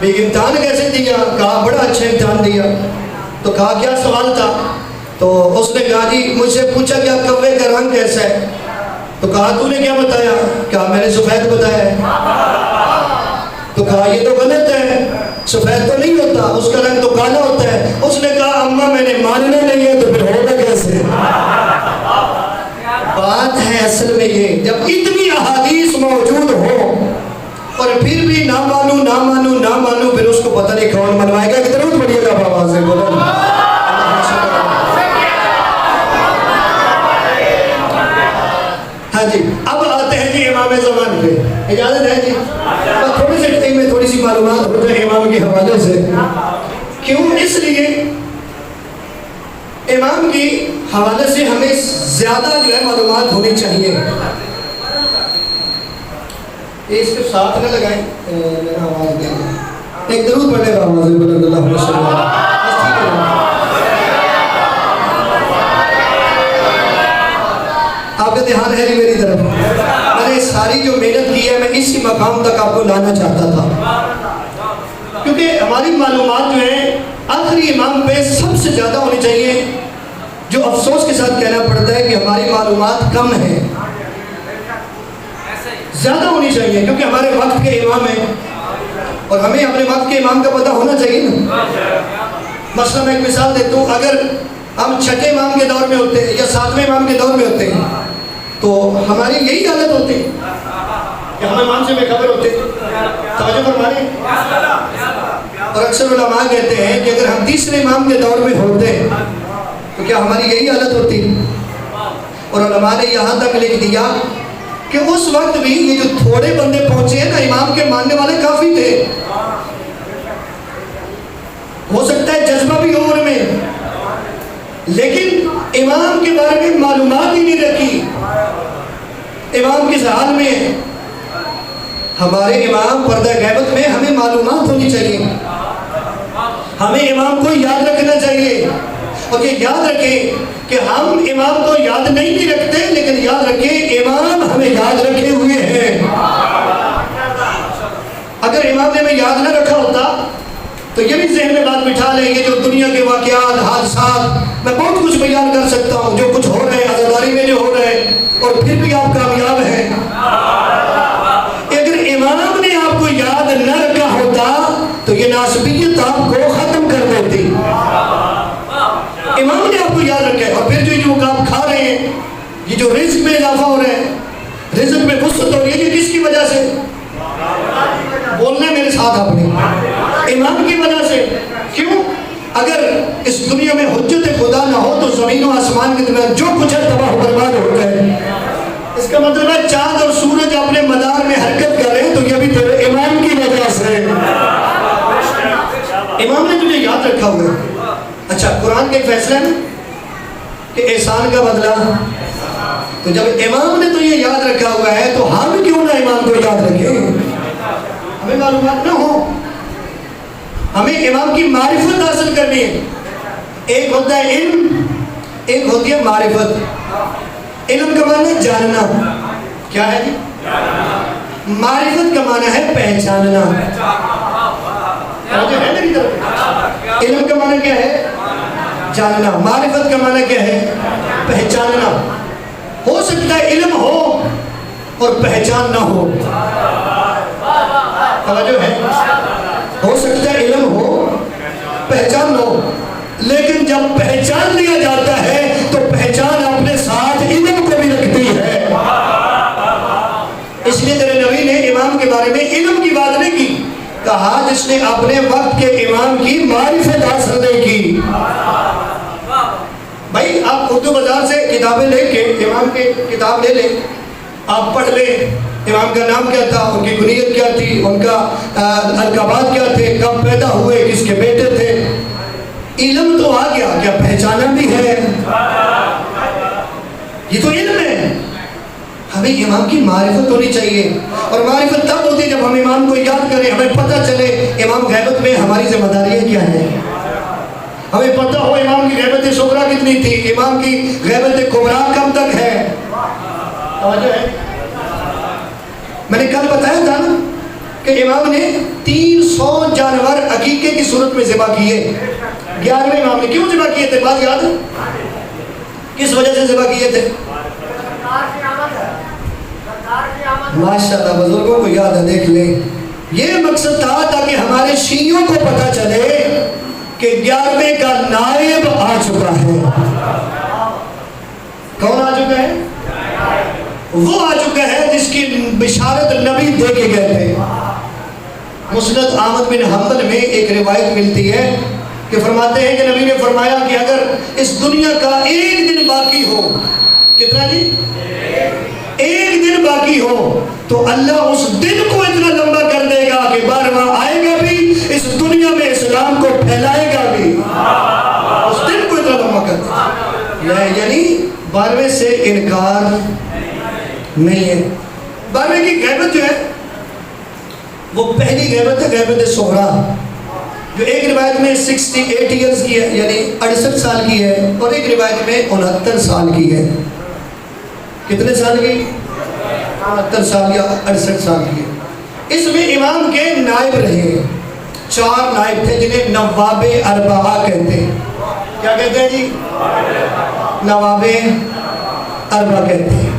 بھئی امتحان کیسے دیا؟ کہا بڑا اچھا امتحان دیا۔ تو کہا کیا سوال تھا؟ تو اس نے کہا جی مجھ سے پوچھا کیا کوے کا رنگ کیسا ہے؟ تو کہا تو نے کیا بتایا؟ کہا میں نے سفید بتایا ہے۔ تو کہا یہ تو غلط ہے، سفید تو نہیں ہوتا، اس کا رنگ تو کالا ہوتا ہے۔ اس نے کہا اماں میں نے ماننا نہیں ہے تو پھر ہوگا کیسے؟ بات ہے اصل میں یہ، جب اتنی احادیث موجود ہو اور پھر بھی نہ مانو نہ مانو نہ مانو، پھر اس کو پتہ نہیں کون منوائے گا۔ کہ ضرور پڑھیے گا بابا سے بولو۔ ہاں جی، اب آتے ہیں جی امام زمان پہ، اجازت ہے جی؟ تھوڑی سی ٹائم میں تھوڑی سی معلومات ہو جائے امام کے حوالے سے۔ کیوں؟ اس لیے امام کی حوالے سے ہمیں زیادہ جو ہے معلومات ہونی چاہیے۔ اس کے ساتھ نہ لگائیں، میرا آواز دیں ایک درود پڑھے گا آواز بلند اللہ صلی اللہ علیہ وسلم۔ آپ کا دھیان ہے میری طرف، میں نے ساری جو محنت کی ہے میں اسی مقام تک آپ کو لانا چاہتا تھا، کیونکہ ہماری معلومات جو ہیں آخری امام پہ سب سے زیادہ ہونی چاہیے۔ جو افسوس کے ساتھ کہنا پڑتا ہے کہ ہماری معلومات کم ہیں، زیادہ ہونی چاہیے، کیونکہ ہمارے وقت کے امام ہیں اور ہمیں اپنے وقت کے امام کا پتہ ہونا چاہیے نا۔ مثلا میں ایک مثال دیتا ہوں، اگر ہم چھٹے امام کے دور میں ہوتے ہیں یا ساتویں امام کے دور میں ہوتے ہیں تو ہماری یہی حالت ہوتی کہ ہم امام سے بے خبر ہوتے۔ توجہ فرمائیں۔ اور اکثر علماء کہتے ہیں کہ اگر ہم تیسرے امام کے دور میں ہوتے تو کیا ہماری یہی حالت ہوتی؟ اور علماء نے یہاں تک لکھ دیا کہ اس وقت بھی یہ جو تھوڑے بندے پہنچے ہیں نا، امام کے ماننے والے کافی تھے۔ ہو سکتا ہے جذبہ بھی ہو ان میں، لیکن امام کے بارے میں معلومات ہی نہیں رکھی۔ امام کس حال میں ہے؟ ہمارے امام پردہ غیبت میں، ہمیں معلومات ہونی چاہیے، ہمیں امام کو یاد رکھنا چاہیے۔ اور یہ یاد رکھیں کہ ہم امام کو یاد نہیں بھی رکھتے، لیکن یاد رکھیں امام ہمیں یاد رکھے ہوئے ہیں۔ اگر امام نے ہمیں یاد نہ رکھا ہوتا تو یہ بھی ذہن میں بات بٹھا لیں گے، جو دنیا کے واقعات حادثات میں بہت کچھ بیان کر سکتا ہوں، جو کچھ ہو رہے ہیں عزاداری میں جو ہو رہے ہیں، اور پھر بھی آپ کامیاب ہیں۔ اگر امام نے آپ کو یاد نہ رکھا ہوتا تو یہ ناسبیت آپ کو ختم کر دیتی۔ امام نے آپ کو یاد رکھا ہے، اور پھر جو آپ کھا رہے ہیں، یہ جو رزق میں اضافہ ہو رہا ہے، رزق میں وسعت ہو رہی ہے، یہ کس کی وجہ سے؟ بولنے میرے ساتھ آپ نے، امام کی وجہ سے۔ کیوں؟ اگر اس دنیا میں حجت خدا نہ ہو تو زمین و آسمان کے درمیان جو کچھ ہے تباہ و برباد ہو گئے۔ اس کا مطلب ہے چاند اور سورج اپنے مدار میں حرکت کر رہے ہیں تو یہ بھی تیرے امام کی وجہ سے۔ امام نے تجھے یاد رکھا ہوا ہے۔ اچھا، قرآن کے فیصلے میں کہ احسان کا بدلہ، تو جب امام نے تو یہ یاد رکھا ہوا ہے تو ہم کیوں نہ امام کو یاد رکھیں؟ ہمیں معلومات نہ ہو، ہمیں امام کی معرفت حاصل کرنی ہے۔ ایک ہوتا ہے علم، ایک ہوتی ہے معرفت۔ علم کا معنی ہے جاننا، کیا ہے جی؟ معرفت کا معنی ہے پہچاننا۔ علم کا معنی کیا ہے؟ جاننا۔ معرفت کا معنی کیا ہے؟ پہچاننا۔ ہو سکتا ہے علم ہو اور پہچان نہ ہو، توجہ ہے؟ ہو سکتا ہے علم ہو پہچان نہ ہو، لیکن جب پہچان لیا جاتا ہے تو پہچان اپنے ساتھ علم کو بھی رکھتی ہے۔ اس لیے تیرے نبی نے امام کے بارے میں علم کی بات نہیں کی، کہا جس نے اپنے وقت کے امام کی معرفت حاصل نہیں کی۔ بھائی آپ اردو بازار سے کتابیں لے کے امام کی کتاب لے لیں، آپ پڑھ لیں امام کا نام کیا تھا، ان کی کنیت کیا تھی، ان کا القابات کیا تھے، کب پیدا ہوئے، کس کے بیٹے تھے۔ علم تو آ گیا، کیا پہچانا بھی ہے؟ یہ تو علم ہے۔ ہمیں امام کی معرفت ہونی چاہیے، اور معرفت تب ہوتی ہے جب ہم امام کو یاد کریں، ہمیں پتہ چلے امام غیبت میں ہماری ذمہ داریاں کیا ہیں، ہمیں پتہ ہو امام کی غیبت صغریٰ کتنی تھی، امام کی غیبت کبریٰ کب تک ہے۔ توجہ ہے؟ میں نے کل بتایا تھا نا کہ امام نے 300 جانور عقیقے کی صورت میں ذبح کیے. 11ویں امام نے کیوں ذبح کیے تھے؟ بات یاد ہے؟ کس وجہ سے ذبح کیے تھے؟ ماشاءاللہ بزرگوں کو یاد ہے، دیکھ لیں. یہ مقصد تھا تاکہ ہمارے شیعوں کو پتہ چلے کہ 11ویں کا نائب آ چکا ہے. کون آ چکا ہے؟ وہ آ چکا ہے جس کی بشارت نبی دے کے گئے تھے. مسند احمد بن حنبل میں ایک روایت ملتی ہے کہ فرماتے ہیں کہ نبی نے فرمایا کہ اگر اس دنیا کا ایک دن باقی ہو، کتنا جی؟ ایک دن باقی ہو تو اللہ اس دن کو اتنا لمبا کر دے گا کہ بارواں آئے گا بھی، اس دنیا میں اسلام کو پھیلائے گا بھی. اس دن کو اتنا لمبا کر دے گا، یعنی 12ویں سے انکار نہیں ہے. 12ویں کی غیبت جو ہے وہ پہلی غیبت ہے، غیبت صغریٰ، جو ایک روایت میں 68 ایئرز کی ہے، یعنی 68 سال کی ہے، اور ایک روایت میں 69 سال کی ہے. کتنے سال کی؟ 69 سال یا 68 سال کی ہے. اس میں امام کے نائب رہے، 4 نائب تھے جنہیں نواب اربعہ کہتے ہیں. کیا کہتے ہیں جی؟ نواب اربعہ کہتے ہیں.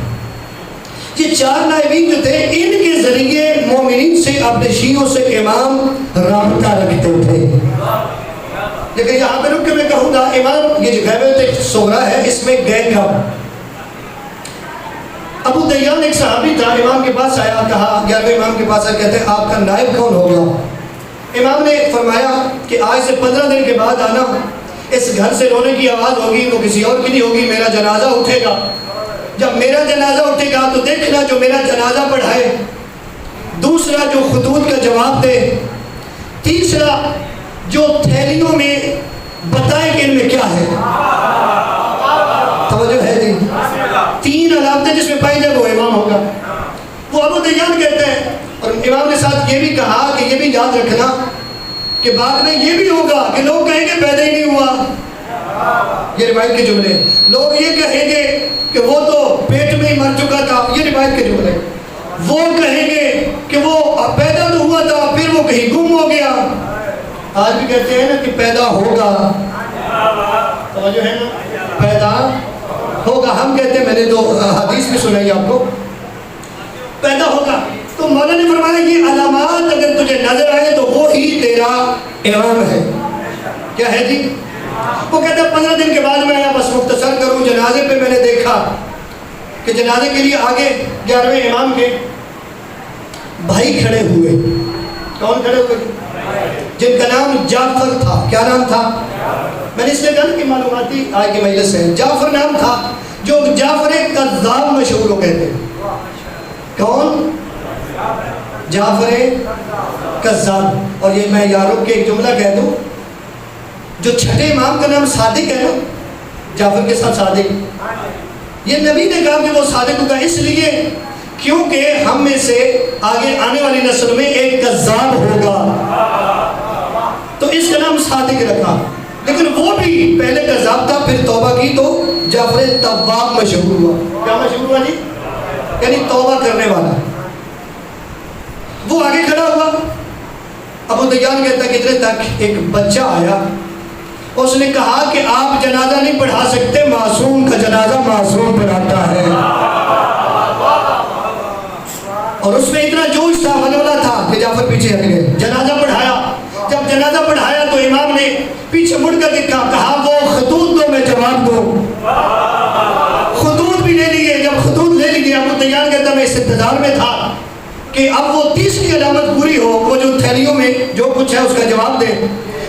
یہ 4 نائبین جو تھے، ان کے ذریعے مومنین سے، اپنے شیعوں سے امام رابطہ رکھتے تھے. لیکن یہاں پہ رک کے میں کہوں گا، امام یہ جو غیبت صغریٰ ہے اس میں گئے کب؟ ابو دیان ایک صحابی تھا، امام کے پاس آیا، کہا 11ویں امام کے پاس آیا، کہتے ہیں آپ کا نائب کون ہوگا؟ امام نے فرمایا کہ آج سے 15 دن کے بعد آنا، اس گھر سے رونے کی آواز ہوگی، وہ کسی اور کی نہیں ہوگی، میرا جنازہ اٹھے گا. جب میرا جنازہ اٹھے گا تو دیکھنا جو میرا جنازہ پڑھائے، دوسرا جو خطوط کا جواب دے، تیسرا جو تھیلیوں میں بتائے کہ ان میں کیا ہے. توجہ ہے جی؟ 3 علامتیں جس میں پائی جائے وہ امام ہوگا. وہ ابو دیان کہتے ہیں، اور امام نے ساتھ یہ بھی کہا کہ یہ بھی یاد رکھنا کہ بعد میں یہ بھی ہوگا کہ لوگ کہیں گے پیدا ہی نہیں ہوا. یہ روایت کے جملے. لوگ یہ کہیں گے کہ وہ تو پیٹ میں ہی مر چکا تھا، یہ روایت کے جملے. وہ کہیں گے کہ وہ پیدا تو ہوا تھا پھر وہ کہیں گم ہو گیا. آج بھی کہتے ہیں نا کہ پیدا ہوگا، توجہ ہے نا، پیدا ہوگا. ہم کہتے ہیں، میں نے 2 حدیث بھی سنائی آپ کو، پیدا ہوگا. تو مولا نے فرمایا یہ علامات اگر تجھے نظر آئے تو وہی تیرا امام ہے. کیا ہے جی؟ وہ کہتا ہے 15 دن کے بعد میں آیا، بس مختصر کروں، جنازے پہ میں نے دیکھا کہ جنازے کے لیے آگے 11ویں امام کے بھائی کھڑے ہوئے. کون کھڑے ہوئے؟ جن کا نام جعفر تھا. کیا نام تھا؟ میں نے اس لیے کہا کہ معلوماتی آج کی مجلس ہے. جعفر نام تھا، جو جعفر کذاب مشہور ہو گئے تھے. کون؟ جعفر کذاب. اور یہ میں یاروں کے ایک جملہ کہہ دوں، جو چھٹے امام کا نام صادق ہے نا، جعفر کے ساتھ صادق، یہ نبی نے کہا کہ وہ صادق ہوگا اس لیے کیونکہ ہم میں سے آگے آنے والی نسل میں ایک کذاب ہوگا، تو اس کا نام صادق رکھا. لیکن وہ بھی پہلے کذاب تھا، پھر توبہ کی تو جعفر تواب مشہور ہوا. کیا مشہور ہوا جی؟ یعنی توبہ کرنے والا. وہ آگے کھڑا ہوا. ابو دیان کہتا کہ اتنے تک ایک بچہ آیا، اس نے کہا کہ آپ جنازہ نہیں پڑھا سکتے، معصوم کا جنازہ معصوم پڑھاتا ہے. اور اس میں اتنا جوش تھا، ولولہ تھا کہ جعفر پیچھے ہٹ گئے. جنازہ پڑھایا. جب جنازہ پڑھایا تو امام نے پیچھے مڑ کر دیکھا، کہا وہ خطوط دو میں جواب دوں. خطوط بھی لے لیے. جب خطوط لے لیے، ابو دیان کہتا میں اس انتظار میں تھا کہ اب وہ 30 علامت پوری ہو، وہ جو تھیلیوں میں جو کچھ ہے اس کا جواب دے.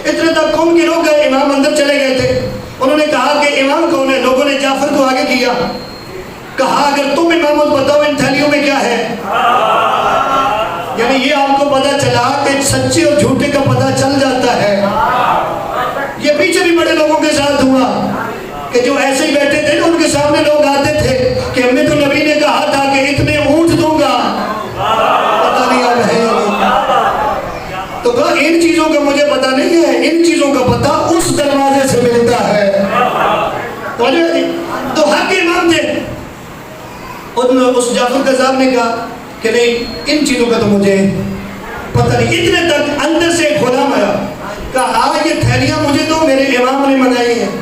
اتنے تک قوم کے لوگ گئے، امام اندر چلے گئے تھے. انہوں نے کہا کہ امام کون ہے؟ لوگوں نے جعفر کو آگے کیا. کہا اگر تم امامت بتاؤ ان تھیلیوں میں کیا ہے. یعنی یہ آپ کو پتا چلا کہ سچے اور جھوٹے کا پتا چل جاتا ہے. یہ پیچھے بھی بڑے لوگوں کے ساتھ ہوا کہ جو ایسے ہی بیٹھے تھے نا، ان کے سامنے لوگ آتے تھے کہ ہمیں تو نبی نے کہا تھا کہ اتنے اونٹ دوں گا. پتہ نہیں اب ہے. تو کہا ان چیزوں کا مجھے پتہ نہیں ہے، ان چیزوں کا پتہ اس دروازے سے ملتا ہے. تو حق امام تھے. اس جعفر کذاب نے کہا کہ نہیں ان چیزوں کا تو مجھے پتہ نہیں. اتنے تک اندر سے غلام آیا, کہا یہ تھیلیاں مجھے تو میرے امام نے منگائی ہیں.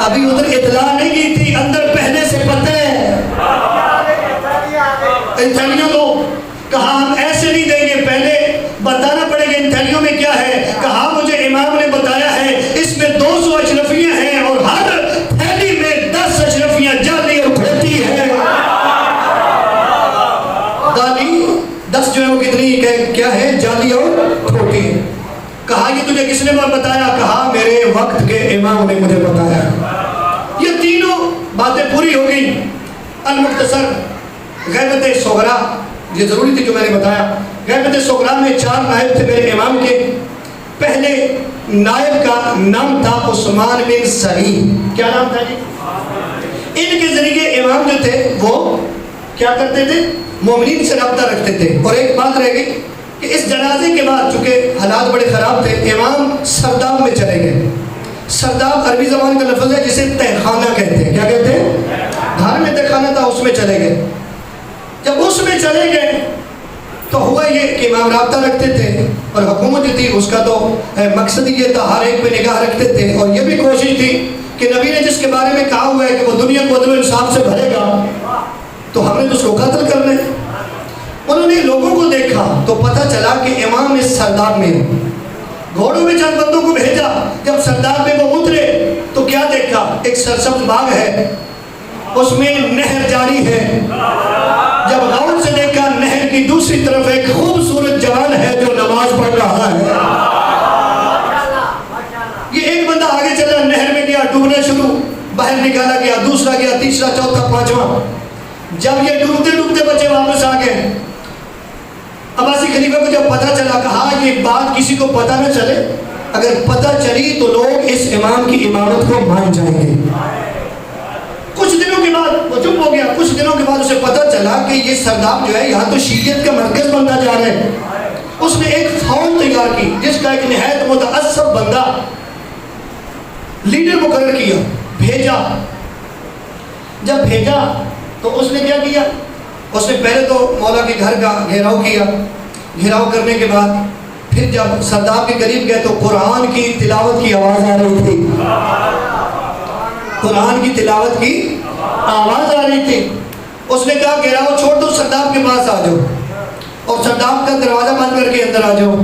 ابھی ادھر اطلاع نہیں کی تھی, اندر پہلے سے پتہ ہے ان تھیلیوں کو. کہا ہم ایسے نہیں دیں گے, پہلے بتانا پڑے گا ان تھیلیوں میں کیا ہے. کہا مجھے امام نے بتایا ہے اس میں 200 اشرفیاں ہیں اور ہر تھیلی میں 10 اشرفیاں جالی اور پھیلتی ہے. دالی 10 جو ہے وہ کتنی کیا ہے, جالی اور پھوٹی. کہا یہ تجھے کس نے بتایا؟ کہا میرے وقت کے امام نے مجھے بتایا. یہ تینوں باتیں پوری ہو گئی. المختصر غیبت صغرا, یہ ضروری تھی جو میں نے بتایا. غیبت صغرا میں 4 نائب تھے میرے امام کے. پہلے نائب کا نام تھا عثمان بن سعید. کیا نام تھا جی؟ ان کے ذریعے امام جو تھے وہ کیا کرتے تھے, مومنین سے رابطہ رکھتے تھے. اور ایک بات رہ گئی کہ اس جنازے کے بعد چونکہ حالات بڑے خراب تھے, امام سرداب میں چلے گئے. سرداب عربی زبان کا لفظ ہے جسے تہخانہ کہتے ہیں. کیا کہتے ہیں؟ گھر میں تہخانہ تھا, اس میں چلے گئے. جب اس میں چلے گئے تو ہوا یہ کہ امام رابطہ رکھتے تھے اور حکومت تھی اس کا تو مقصد یہ تھا ہر ایک پہ نگاہ رکھتے تھے. اور یہ بھی کوشش تھی کہ نبی نے جس کے بارے میں کہا ہوا ہے کہ وہ دنیا کو عدل و انصاف سے بھرے گا, تو ہم نے تو اس کو قتل کرنا ہے. انہوں نے لوگوں کو دیکھا تو پتہ چلا کہ امام اس سرداب میں, گھوڑوں میں چند بندوں کو بھیجا. جب سرداب میں وہ اترے تو کیا دیکھا, ایک سرسبز باغ ہے, اس میں نہر جاری ہے. جب غور سے دیکھا نہر کی دوسری طرف ایک خوبصورت جوان ہے جو نماز پڑھ رہا ہے. یہ ایک بندہ آگے چلا, نہر میں گیا, ڈوبنا شروع, باہر نکالا گیا, دوسرا گیا, تیسرا, چوتھا, پانچواں. جب یہ ڈوبتے ڈوبتے بچے واپس آ گئے, عباسی خلیفہ کو جب پتہ چلا, کہا یہ بات کسی کو پتہ نہ چلے, اگر پتہ چلی تو لوگ اس امام کی امامت کو مان جائیں گے. کچھ دنوں کے بعد وہ چپ ہو گیا. کچھ دنوں کے بعد اسے پتہ چلا کہ یہ سرداب جو ہے یہاں تو شیعیت کا مرکز بنتا جا رہا ہے. اس نے ایک فوج تیار کی جس کا ایک نہایت متعصب بندہ لیڈر مقرر کیا, بھیجا. جب بھیجا تو اس نے کیا کیا, اس نے پہلے تو مولا کے گھر کا گھیراؤ کیا. گھیراؤ کرنے کے بعد پھر جب سرداب کے قریب گئے تو قرآن کی تلاوت کی آواز آ رہی تھی. قرآن کی تلاوت کی آواز آ رہی تھی. اس نے کہا گھیراؤ چھوڑ دو, سرداب کے پاس آ جاؤ اور سرداب کا دروازہ بند کر کے اندر آ جاؤ.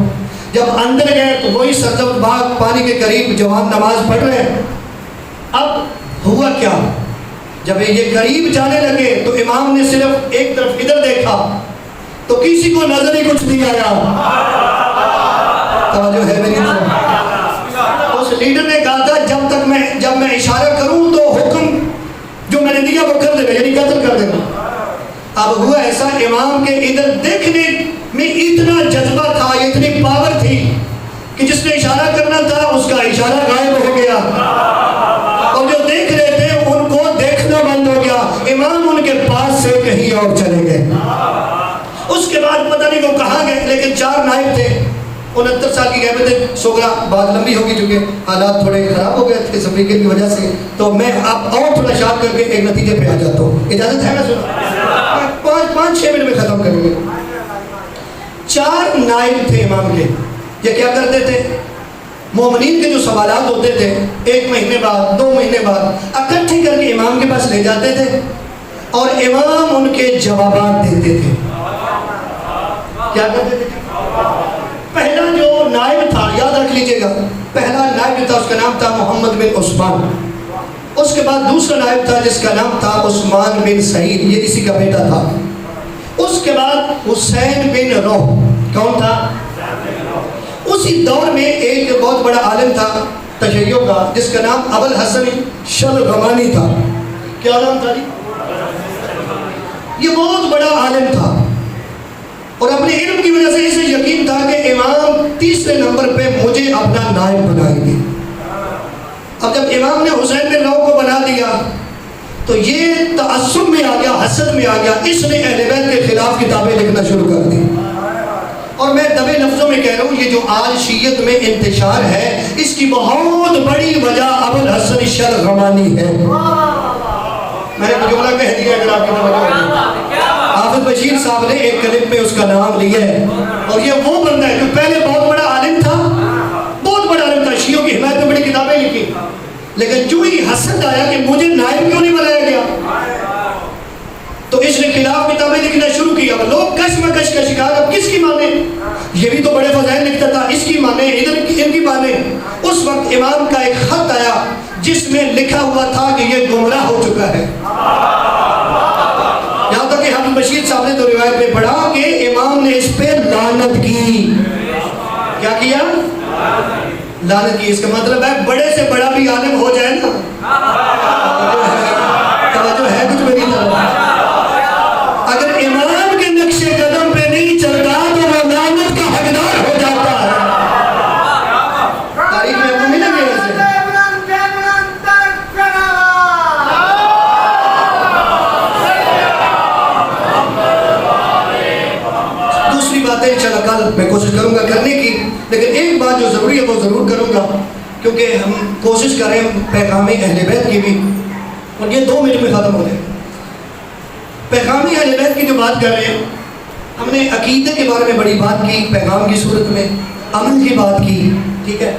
جب اندر گئے تو وہی سرسبز باغ پانی کے قریب جوان نماز پڑھ رہے ہیں. اب ہوا کیا, جب یہ قریب جانے لگے تو امام نے صرف ایک طرف ادھر دیکھا تو کسی کو نظر ہی کچھ نہیں آیا. توجہ ہے میری طرف. اس لیڈر نے کہا تھا جب میں اشارہ کروں تو حکم جو میں نے دیا وہ کر دے گا, یعنی قتل کر دے گا. اب ہوا ایسا, امام کے ادھر دیکھنے میں اتنا جذبہ تھا, اتنی پاور تھی کہ جس نے اشارہ کرنا تھا اس کا اشارہ غائب ہو گیا اور جو دیکھ رہے تھے ان کو دیکھنا بند ہو گیا. امام ان کے پاس سے کہیں اور چلے گئے. اس کے بعد پتہ نہیں وہ کہاں گئے, لیکن 4 نائب تھے. 69 سال کی غیبت صغرا بات لمبی ہوگی چونکہ حالات تھوڑے خراب ہو گئے تھے سفریقے کی وجہ سے, تو میں اب اور تھوڑا شارٹ کر کے ایک نتیجے پہ آ جاتا ہوں. اجازت ہے؟ میں سنا 5-6 منٹ میں ختم کریں گے. 4 نائب تھے امام کے. یہ کیا کرتے تھے, مومنین کے جو سوالات ہوتے تھے 1 مہینے بعد 2 مہینے بعد اکٹھے کر کے امام کے پاس لے جاتے تھے اور امام ان کے جوابات دیتے تھے. کیا کرتے تھے؟ پہلا جو نائب تھا, یاد رکھ لیجئے گا, پہلا نائب جو تھا اس کا نام تھا محمد بن عثمان. اس کے بعد دوسرا نائب تھا جس کا نام تھا عثمان بن سعید, یہ اسی کا بیٹا تھا. اس کے بعد حسین بن روح. کون تھا؟ اسی دور میں ایک بہت بڑا عالم تھا تشیع کا جس کا نام ابو الحسن شلغمانی تھا. کیا نام تھا جی؟ یہ بہت بڑا عالم تھا اور اپنے علم کی وجہ سے اسے یقین تھا کہ امام 3 نمبر پہ مجھے اپنا نائب بنائیں گے. اب جب امام نے حسین بن روح کو بنا دیا تو یہ تعصب میں آ گیا, حسد میں آ گیا. اس نے اہل بیت کے خلاف کتابیں لکھنا شروع کر دی. اور میں دبے لفظوں میں کہہ رہا ہوں, یہ جو آج شیعت میں انتشار ہے اس کی بہت بڑی وجہ ابو الحسن شلغمانی ہے. میں نے جملہ کہہ دیا اگر آپ کی توجہ. حافظ بشیر صاحب نے ایک کلپ میں اس کا نام لیا ہے، اور یہ وہ بندہ ہے جو پہلے بہت بڑا عالم تھا، بہت بڑا عالم تھا، شیعوں کی حمایت میں بڑی کتابیں لکھی، لیکن جو ہی حسد آیا کہ مجھے نائب کیوں نہیں بنایا گیا، تو اس نے خلاف کتابیں لکھنا شروع کیا۔ لوگ کشمکش کا شکار، اب کس کی مانے؟ یہ بھی تو بڑے فضائل لکھتا تھا، اس کی مانے، ادھر ان کی مانے۔ اس وقت امام کا ایک خط آیا جس میں لکھا ہوا تھا کہ یہ گمراہ ہو چکا ہے۔ یہاں تک کہ حافظ بشیر صاحب نے تو روایت میں پڑھا کہ امام نے اس پہ لعنت کی۔ کیا کیا؟ لعنت کی۔ اس کا مطلب ہے بڑے سے بڑا بھی عالم ہو جائے نا، توجہ ہے کچھ میری طرف، اگر امام کے نقش قدم پہ نہیں چلتا تو وہ لعنت کا حقدار ہو جاتا ہے۔ تاریخ میں آپ کو ملیں گے ایسے۔ دوسری باتیں انشاءاللہ کل میں کوشش کروں گا کرنے کی، لیکن ایک بات جو ضروری ہے وہ ضرور کروں گا، کیونکہ ہم کوشش کریں پیغام اہل بیت کی بھی، اور یہ 2 منٹ میں ختم ہو جائے۔ پیغام اہل بیت کی جو بات کر رہے ہیں، ہم نے عقیدے کے بارے میں بڑی بات کی، پیغام کی صورت میں عمل کی بات کی، ٹھیک ہے؟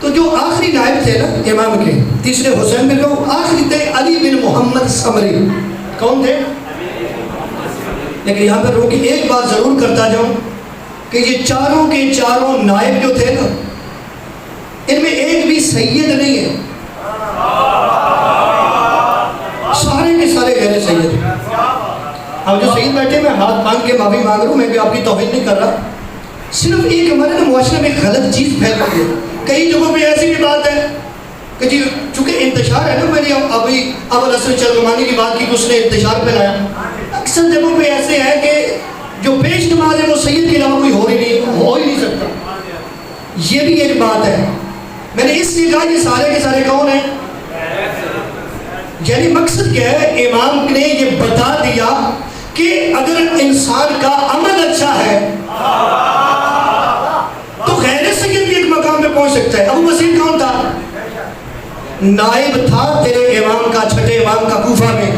تو جو آخری نائب تھے نا امام کے، تیسرے حسین بن، آخری تھے علی بن محمد سمری۔ کون تھے؟ لیکن یہاں پر روکی ایک بات ضرور کرتا جاؤں کہ یہ چاروں کے چاروں نائب جو تھے نا، ان میں ایک بھی سید نہیں ہے، سارے کے سارے غیر سید ہیں۔ اب جو سید بیٹھے میں ہاتھ مانگ کے معافی مانگ رہا ہوں، میں بھی آپ کی توہین نہیں کر رہا، صرف ایک ہمارے نا معاشرے میں غلط چیز پھیل رہی ہے۔ کئی جگہوں پہ ایسی بھی بات ہے کہ جی چونکہ انتشار ہے نا، میں نے ابھی ابو الحسن چرغمانی کی بات کی کہ اس نے انتشار پھیلایا، اکثر جگہوں پہ ایسے ہے کہ جو پیش نماز ہے وہ سید کے علاوہ کوئی ہو ہی نہیں سکتا۔ یہ بھی ایک بات ہے۔ میں نے اس لیے کہا یہ سارے کے سارے کون ہیں، یعنی مقصد کیا ہے، امام نے یہ بتا دیا کہ اگر انسان کا عمل اچھا ہے تو غیر سید بھی ایک مقام پہ پہنچ سکتا ہے۔ ابو بصیر کون تھا؟ نائب تھا تیرے امام کا، چھٹے امام کا کوفہ میں۔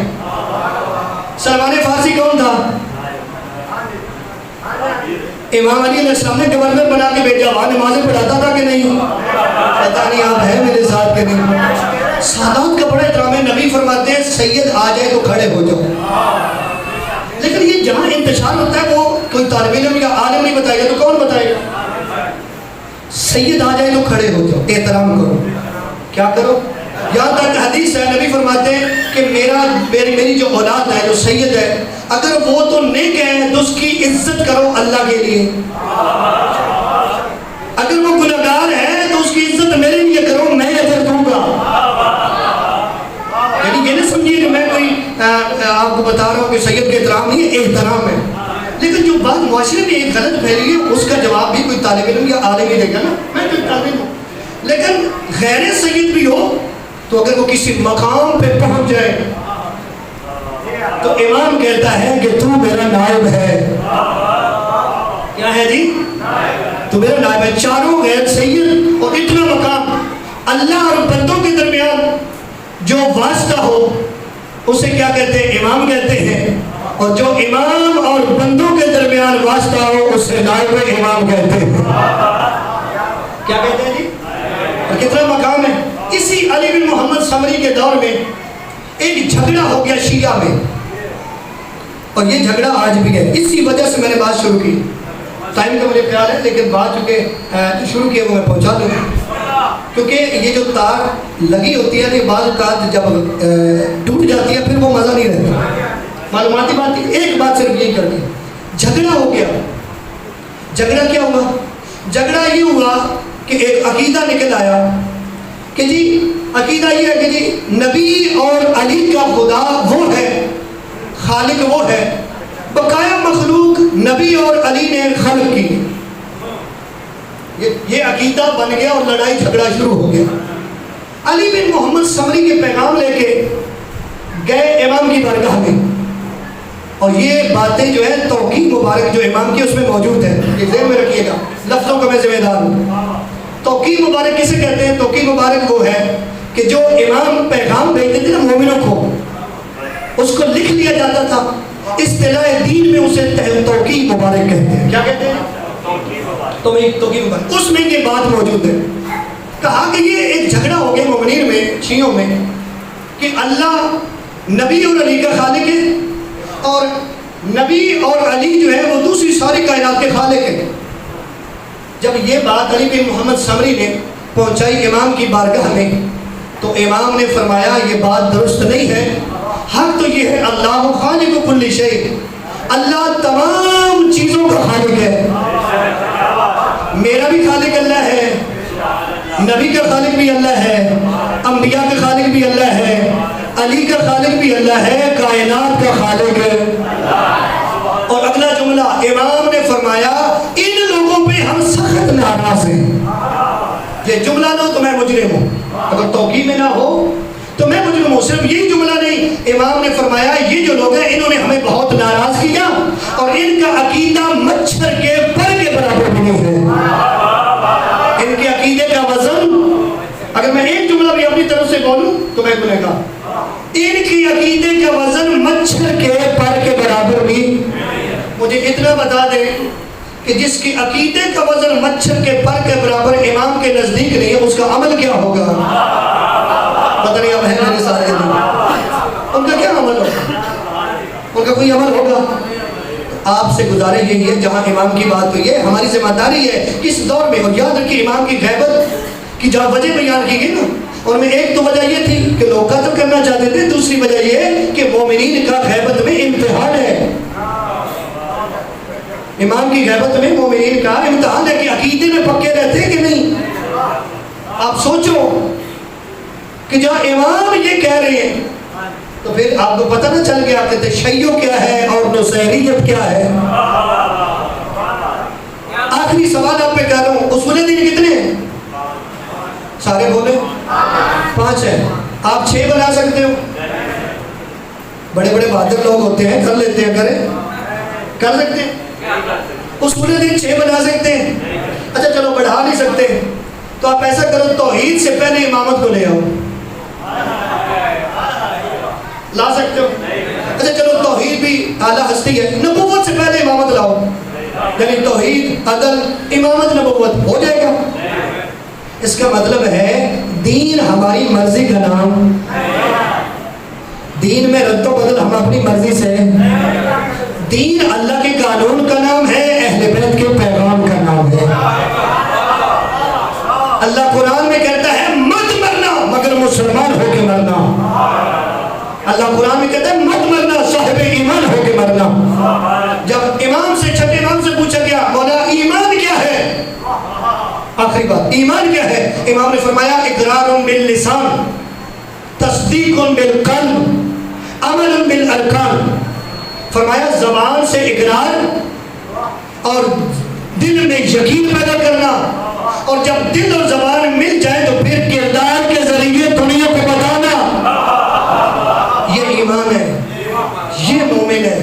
سلمان فارسی کون تھا؟ امام علی علیہ السلام نے گورنر بنا کے بھیجا، وہاں نمازیں پڑھاتا تھا کہ نہیں؟ پتہ نہیں آپ ہیں میرے ساتھ کہ نہیں؟ سادات کا بڑا احترام ہے، نبی فرماتے ہیں سید آ جائے تو کھڑے ہو جاؤ۔ لیکن یہ جہاں انتشار ہوتا ہے وہ کوئی طالب علم یا عالم نہیں بتائے گا تو کون بتائے گا؟ سید آ جائے تو کھڑے ہو جاؤ، احترام کرو۔ کیا کرو؟ یہاں تک حدیث ہے، نبی فرماتے ہیں کہ میری جو اولاد ہے، جو سید ہے، اگر وہ تو نیک ہے تو اس کی عزت کرو اللہ کے لیے، اگر وہ گناہگار ہے تو اس کی عزت میرے لیے کرو، میں اجر دوں گا۔ یعنی یہ نہ سمجھیے کہ میں کوئی آپ کو بتا رہا ہوں کہ سید کے احترام نہیں ہے، احترام ہے، لیکن جو بات معاشرے میں ایک غلط پھیلی ہے اس کا جواب بھی کوئی طالب علم یا عالم ہی دے گا نا، میں تو طالب ہوں۔ لیکن غیر سید بھی ہو تو اگر وہ کسی مقام پہ پہنچ جائے تو امام کہتا ہے کہ تو میرا نائب ہے۔ کیا ہے جی؟ تو میرا نائب ہے۔ چاروں غیر سید اور اتنا مقام، اللہ اور بندوں کے درمیان جو واسطہ ہو اسے کیا کہتے ہیں؟ امام کہتے ہیں، اور جو امام اور بندوں کے درمیان واسطہ ہو اسے نائب امام کہتے ہیں۔ کیا کہتے ہیں جی؟ اور کتنا مقام ہے۔ اسی علی بن محمد سمری کے دور میں ایک جھگڑا ہو گیا شیعہ میں، اور یہ جھگڑا آج بھی ہے۔ اسی وجہ سے میں نے بات شروع کی، ٹائم کا مجھے خیال ہے لیکن بات چونکہ جو شروع کی ہے وہ میں پہنچا دوں، کیونکہ یہ جو تار لگی ہوتی ہے نا، بعض اوقات جب ٹوٹ جاتی ہے پھر وہ مزہ نہیں رہتا۔ معلوماتی بات ایک بات صرف یہی کر دی، جھگڑا ہو گیا۔ جھگڑا کیا ہوا؟ جھگڑا یہ ہوا کہ ایک عقیدہ نکل آیا کہ جی عقیدہ یہ ہے کہ جی نبی اور علی کا خدا وہ ہے، خالق وہ ہے، بقایا مخلوق نبی اور علی نے خلق کی۔ یہ عقیدہ بن گیا اور لڑائی جھگڑا شروع ہو گیا۔ علی بن محمد سمری کے پیغام لے کے گئے امام کی بارگاہ میں، اور یہ باتیں جو ہے توقیع مبارک جو امام کی اس میں موجود ہے، یہ ذہن میں رکھیے گا، لفظوں کا میں ذمہ دار ہوں۔ توقیع مبارک کسے کہتے ہیں؟ توقیع مبارک وہ ہے کہ جو امام پیغام بھیجتے تھے نا مومنوں کو، اس کو لکھ لیا جاتا تھا اصطلاح دین میں اسے توقیع مبارک کہتے ہیں. کیا کہتے ہیں؟ توقیع مبارک. اس میں یہ بات موجود ہے. کہا کہ یہ ایک جھگڑا ہو گیا مومنین میں، شیعوں میں، کہ اللہ نبی اور علی کا خالق ہے اور نبی اور علی جو ہے وہ دوسری ساری کائنات کے خالق ہیں. جب یہ بات علی بن محمد سمری نے پہنچائی امام کی بارگاہ میں تو امام نے فرمایا یہ بات درست نہیں ہے. حق تو یہ ہے اللہ خالق کل شیء، اللہ تمام چیزوں کا خالق ہے. میرا بھی خالق اللہ ہے، نبی کا خالق بھی اللہ ہے، انبیاء کا خالق بھی اللہ ہے، علی کا خالق بھی اللہ ہے، کائنات کا خالق ہے. اور اگلا جملہ امام نے فرمایا ان لوگوں پہ ہم سخت ناراض ہیں. یہ جملہ نہ ہو تو میں مجرم ہوں، اگر توقیع میں نہ ہو تو میں مجرم ہوں. صرف یہی جملہ نہیں، امام نے فرمایا یہ جو لوگ ہیں انہوں نے ہمیں بہت ناراض کیا اور ان کا عقیدہ مچھر کے پر کے برابر بھی نہیں ہے. ان کے عقیدے کا وزن، اگر میں ایک جملہ بھی اپنی طرف سے بولوں تو میں گنہگار گا. ان کی عقیدے کا وزن مچھر کے پر کے برابر بھی. مجھے اتنا بتا دیں کہ جس کی عقیدے کا وزن مچھر کے پر کے برابر امام کے نزدیک نہیں ہے اس کا عمل کیا ہوگا؟ پتہ نہیں اب ہے میرے سارے ان کا کیا عمل ہوگا؟ ان کا کوئی عمل ہوگا؟ آپ سے گزارش یہی ہے، جہاں امام کی بات ہوئی ہے ہماری ذمہ داری ہے کس دور میں. اور یاد رکھیے امام کی غیبت کی جہاں وجہ بیان کی گئی نا، اور میں ایک تو وجہ یہ تھی کہ لوگ قتل کرنا چاہتے تھے، دوسری وجہ یہ کہ مومنین کا غیبت میں امتحان ہے. امام کی غیبت میں مومنین کا امتحان ہے کہ عقیدے میں پکے رہتے ہیں کہ نہیں. آپ سوچو کہ جہاں امام یہ کہہ رہے ہیں تو پھر آپ کو پتہ نہ چل گیا کہ تشیع کیا ہے اور نصیریت کیا ہے. آخری سوال آپ پہ کہہ رہا ہوں، اصول دین کتنے ہیں؟ سارے بولے 5 ہیں. آپ 6 بنا سکتے ہو. بڑے بڑے بہادر لوگ ہوتے ہیں، کر لیتے ہیں، کر سکتے ہیں. اصول دین 6 بنا سکتے ہیں. اچھا چلو بڑھا نہیں سکتے تو آپ ایسا کرو توحید سے پہلے امامت کو لے آؤ. لا سکتے ہو؟ اچھا چلو توحید بھی اعلیٰ ہستی ہے، نبوت سے پہلے امامت لاؤ، یعنی توحید، عدل، امامت، نبوت ہو جائے گا. اس کا مطلب ہے دین ہماری مرضی کا نام. دین میں رد و بدل ہم اپنی مرضی سے. دین اللہ کے قانون کا نام ہے، اہل بیت کے پیغام کا نام ہے. اللہ قرآن میں کہتا ہے مت مرنا مگر مسلمان ہو کے مرنا. اللہ قرآن میں کہتا ہے مت مرنا صاحب ایمان ہو کے مرنا. جب امام سے چھٹے امام سے پوچھا گیا مولا ایمان کیا ہے، آخری بات ایمان کیا ہے، امام نے فرمایا اقرار باللسان، تصدیق بالقلب، عمل بالارکان. فرمایا زبان سے اقرار اور دل میں یقین پیدا کرنا، اور جب دل اور زبان مل جائے تو پھر کردار کے ذریعے دنیا کو بتانا. یہ ایمان ہے، یہ مومن ہے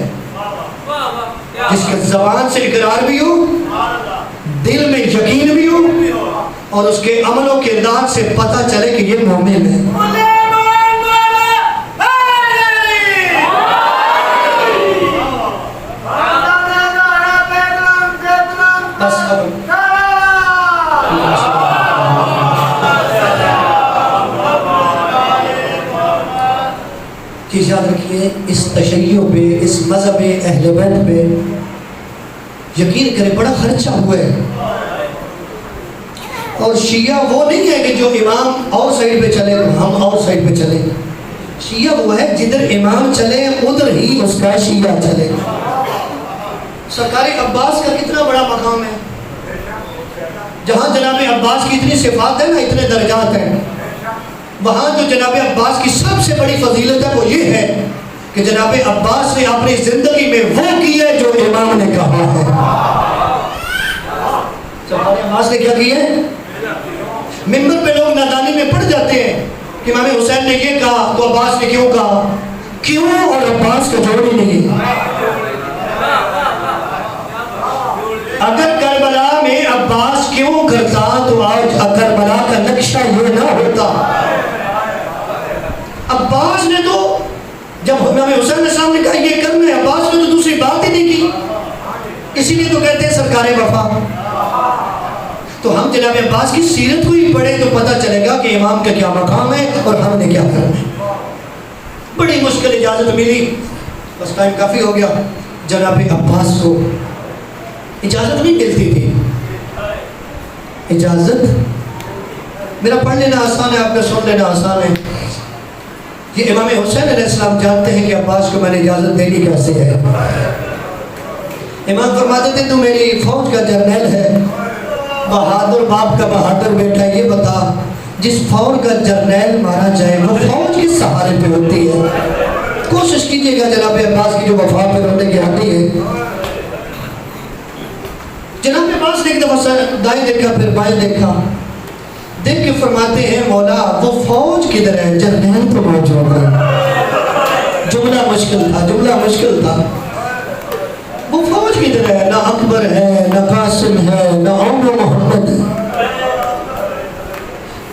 جس کے زبان سے اقرار بھی ہو، دل میں یقین بھی ہو، اور اس کے عمل و کردار سے پتہ چلے کہ یہ مومن ہے. چیز یاد رکھیے، اس تشیع پہ، اس مذہب اہل بیت پہ یقین کرے بڑا خرچہ ہوا ہے. اور شیعہ وہ نہیں ہے کہ جو امام اور سائڈ پہ چلے ہم اور سائڈ پہ چلیں. شیعہ وہ ہے جدھر امام چلے ادھر ہی اس کا شیعہ چلے. سرکار عباس کا کتنا بڑا مقام ہے، جہاں جناب عباس کی اتنی صفات ہے نا، اتنے درجات ہیں، وہاں جو جناب عباس کی سب سے بڑی فضیلت ہے وہ یہ ہے کہ جناب عباس نے اپنی زندگی میں وہ کی ہے جو امام نے کہا ہے. جناب عباس نے کیا کی ہے؟ منبر پہ لوگ نادانی میں پڑ جاتے ہیں کہ امام حسین نے یہ کہا تو عباس نے کیوں کہا، کیوں اور عباس کا جوڑ ہی نہیں. اگر کربلا میں عباس کیوں کرتا تو آج کربلا کا نقشہ یہ نہ ہوتا. عباس نے تو جب امام حسین نے سامنے کہا یہ کرنا ہے، عباس نے تو سرکار وفا. تو ہم جناب عباس کی سیرت کو ہی پڑھیں تو پتہ چلے گا کہ امام کا کیا مقام ہے اور ہم نے کیا کرنا ہے. بڑی مشکل اجازت ملی, بس ٹائم کافی ہو گیا. جناب عباس کو اجازت نہیں ملتی تھی. اجازت میرا پڑھ لینا آسان ہے, آپ کا سن لینا آسان ہے. یہ امام حسین علیہ السلام جانتے ہیں کہ عباس کو میں نے اجازت دینی کیسے ہے. امام فرماتے تھے تو میری فوج کا جرنیل ہے, بہادر باپ کا بہادر بیٹا, یہ بتا جس فوج کا جرنیل مارا جائے وہ فوج کس سہارے پہ ہوتی ہے. کوشش کیجئے گا جناب عباس کی جو وفا پہ رونے کی ہڈی ہے. جناب عباس نے ایک دفعہ دائیں دیکھا پھر بائیں دیکھا, دیکھ کے فرماتے ہیں مولا وہ فوج کدھر ہے, جرنیل تو موجود ہے. جملہ مشکل تھا. وہ فوج کدھر ہے, نہ اکبر ہے, نہ قاسم ہے, نہ عمر محمد ہے.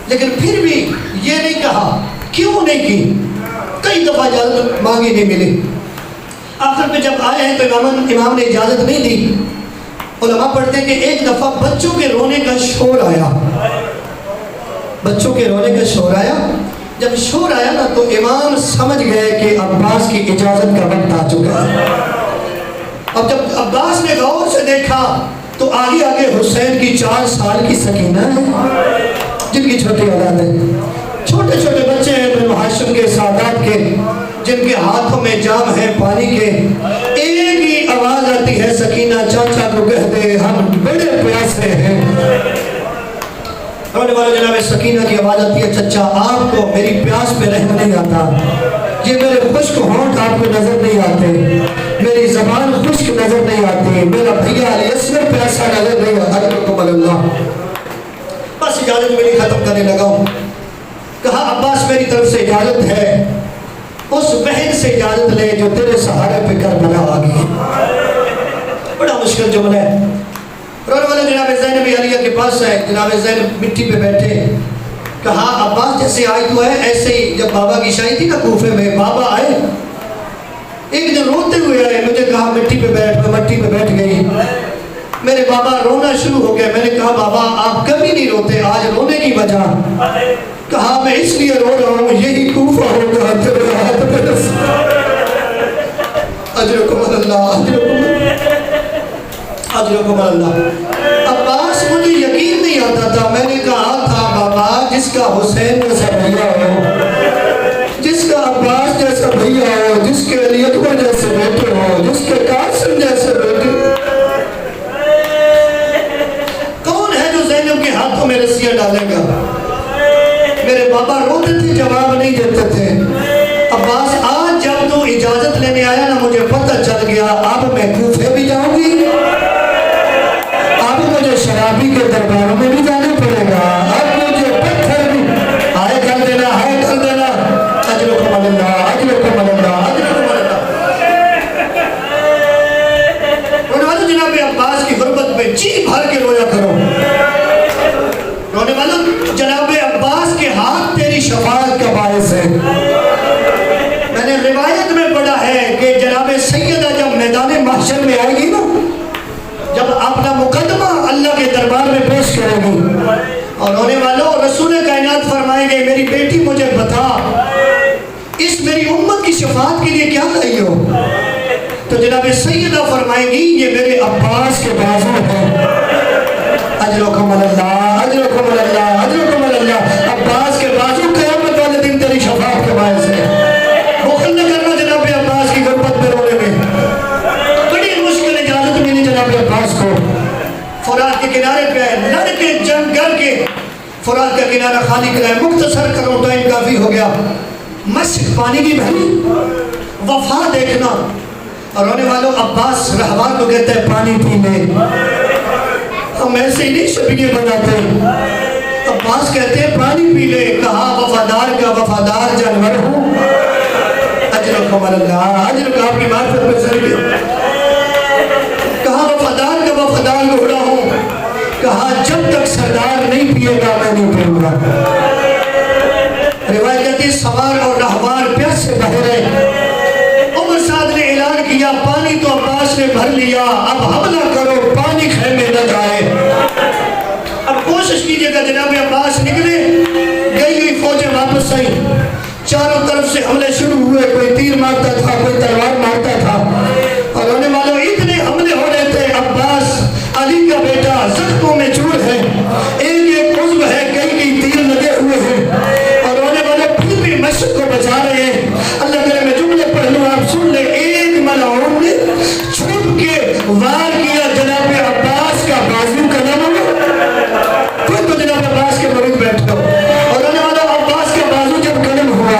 لیکن پھر بھی یہ نہیں کہا. کیوں نہیں کی؟ کئی دفعہ اجازت مانگی نہیں ملی. آخر میں جب آئے ہیں تو امام نے اجازت نہیں دی. علماء پڑھتے ہیں کہ ایک دفعہ بچوں کے رونے کا شور آیا. جب شور آیا نا تو امام سمجھ گئے کہ عباس کی اجازت کا وقت آ چکا ہے. اب جب عباس نے غور سے دیکھا تو آگے حسین کی 4 سال کی سکینہ ہے, جن کی چھوٹی اولاد ہے. چھوٹے بچے ہیں بنو ہاشم کے, سادات کے, جن کے ہاتھوں میں جام ہے پانی کے. ایک ہی آواز آتی ہے, سکینہ چاچا کو کہہ دے ہم بڑے پیاسے ہیں. رونے والے جناب سکینہ کی آواز آتی ہے, چچا آپ کو میری پیاس پہ رحم نہیں آتا, یہ میرے خشک ہونٹ آپ کو نظر نہیں آتے, میری زبان خشک نظر نہیں آتی, میرا بھیا علی اصغر پیاسا نظر نہیں آتا. حضرت اللہ بس اجازت میری ختم کرنے لگا ہوں. کہا عباس میری طرف سے اجازت ہے, اس بہن سے اجازت لے جو تیرے سہارے پہ کربلا آ گئی. بڑا مشکل جملہ ہے. رونے والے جناب زینب علیہ کے پاس ہے, جناب زینب مٹی پہ بیٹھے. کہا عباس جیسے آئی تو ہے ایسے ہی جب بابا کی شادی تھی نا کوفے میں, بابا آئے ایک دن روتے ہوئے آئے, مجھے کہا مٹی پہ بیٹھ, میں مٹی پہ بیٹھ گئی. میرے بابا رونا شروع ہو گیا. میں نے کہا بابا آپ کبھی نہیں روتے, آج رونے کی وجہ. کہا میں اس لیے رو رہا ہوں, یہی کوفہ ہوگا تیرے ہاتھ میں. اجرکم اللہ, اجرکم اللہ. عباس مجھے یقین نہیں آتا تھا. میں نے کہا تھا بابا جس کا حسین جیسا بھیا ہو, جس کا عباس جیسا بھیا ہو, جس کے علی اکبر جیسے بیٹے ہو, جس کے قاسم جیسے بیٹے, کون ہے جو زینب کے ہاتھوں میں رسیاں ڈالے گا. میرے بابا روتے تھے, جواب نہیں دیتے تھے. عباس آج جب تو اجازت لینے آیا نا مجھے پتہ چل گیا اب میں کوفے بھی جاؤں گی, اب مجھے شرابی کے درباروں میں بھی جانا پڑے گا, اب مجھے پتھر بھی ہائے کر دینا. اجرکم اللہ, اجرکم اللہ, اجرکم اللہ. رونے والوں جناب عباس کی غربت میں جی بھر کے رویا کرو. رونے والوں جناب عباس کے ہاتھ تیری شفاعت کا باعث ہے. میں نے روایت میں پڑھا ہے کہ جناب سیدہ جب میدان محشر میں آئے گی نا, جب اپنا مقدمہ اللہ کے دربار میں پیش کرے گی, اور رونے والوں رسول کائنات فرمائیں گے میری بیٹی مجھے بتا اس میری امت کی شفاعت کے لیے کیا لائی ہو. تو جناب سیدہ فرمائیں گی یہ میرے عباس کے بازو ہیں. اجرکم اللہ, اجرکم اللہ, اجرکم اللہ. عباس کے بازو قیامت والے دن تیری شفاعت کے باعث ہے. بخل نہ کرنا جناب عباس کی غربت میں رونے میں. بڑی مشکل اجازت ملی جناب عباس کو. فرات کے کنارے پہ ہے, لڑ کے جنگ کر کے فرات کا کنارہ خالی کرایا. مختصر کرو, ٹائم کافی ہو گیا. مشک پانی کی بہنی, وفا دیکھنا. اور رونے والوں عباس رہوار کو کہتا ہے پانی پی لے, ہم ایسے ہی نہیں شبیہ بناتے. عباس کہتے ہیں پانی پی لے. کہا وفادار کا وفادار جانور ہوں. اجرکم اللہ, اجرک آپ کی معرفت میں سر. کہا وفادار کا وفادار گھوڑا ہوں. کہا جب تک سردار نہیں پیے گا میں نہیں پیوں گا. روایت کہتی ہے سوار اور رہوار پیاس سے بہہ رہے. عمر سعد نے اعلان کیا پانی تو عباس نے بھر لیا, اب حملہ کرو, پانی خیمے کی جگہ جناب عباس نکلے، گئی فوجیں واپس آئی، چاروں طرف سے حملے شروع ہوئے، کوئی تیر مارتا تھا، کوئی تلوار مارتا تھا، اور ہونے والوں اتنے حملے ہو رہے تھے۔ عباس علی کا بیٹا زخموں میں چور ہے، ایک ایک عضو ہے، کئی تیر لگے ہوئے ہیں، اور ہونے والے پھر بھی مشرق کو بچا رہے ہیں۔ اللہ کرے میں جملے پڑھ لوں، آپ سن لیں۔ ایک ملعون نے چھپ کے وار کیا جناب عباس کا بازو قلم میں، خود تو جناب عباس کے مرید بیٹھا ہو، اور ہونے والا عباس کا بازو جب قلم ہوا،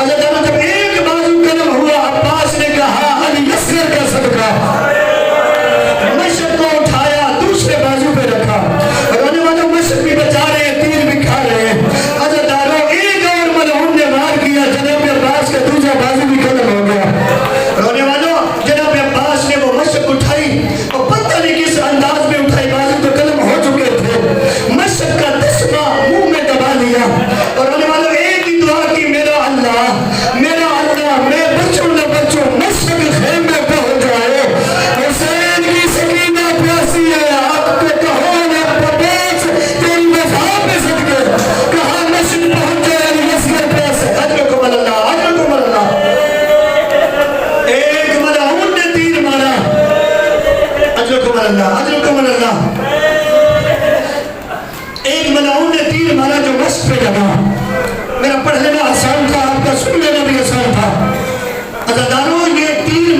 اللہ تعالیٰ جب ایک بازو قلم ہوا، عباس نے کہا علی اصغر کا صدقہ، مشرق کو اٹھایا، دوسرے بازو پہ رکھا، اور ہونے والا مشرق بھی بچا رہے ہیں، تیر بھی کھا رہے ہیں۔ حضرت دارو ایک اور ملعون نے وار کیا، جناب عباس کا دوسرا بازو بھی قلم ہو گیا، اور ہونے والوں جناب عباس نے وہ مشرق اٹھائی، اور پتہ نہیں کس انداز میں اٹھائی، بازو تو قلم ہو چکے تھے، مشرق کا تسمہ منہ میں دبا لیا، اور ہونے والوں ایک ہی دعا کی، میرا اللہ میں بچوں نہ بچوں، مشرق خیمے پہنچ جائے، حسین کی سکینہ پیاسی ہے، آپ کو کہو نہ پبیچ تیری وفا پہ صدقے، کہاں مشرق پہنچ جائے علی اصغر پیاسے، اجرکم اللہ، اجرکم اللہ۔ ایک ملعون نے تیر مارا، اجرکم اللہ، اجرکم اللہ، ایک ملعون نے تیر مارا جو مشرق پہ لگا۔ میرا پڑھ لینا آسان تھا، آپ کا سن لینا بھی آسان تھا۔ عزاداروں یہ تیر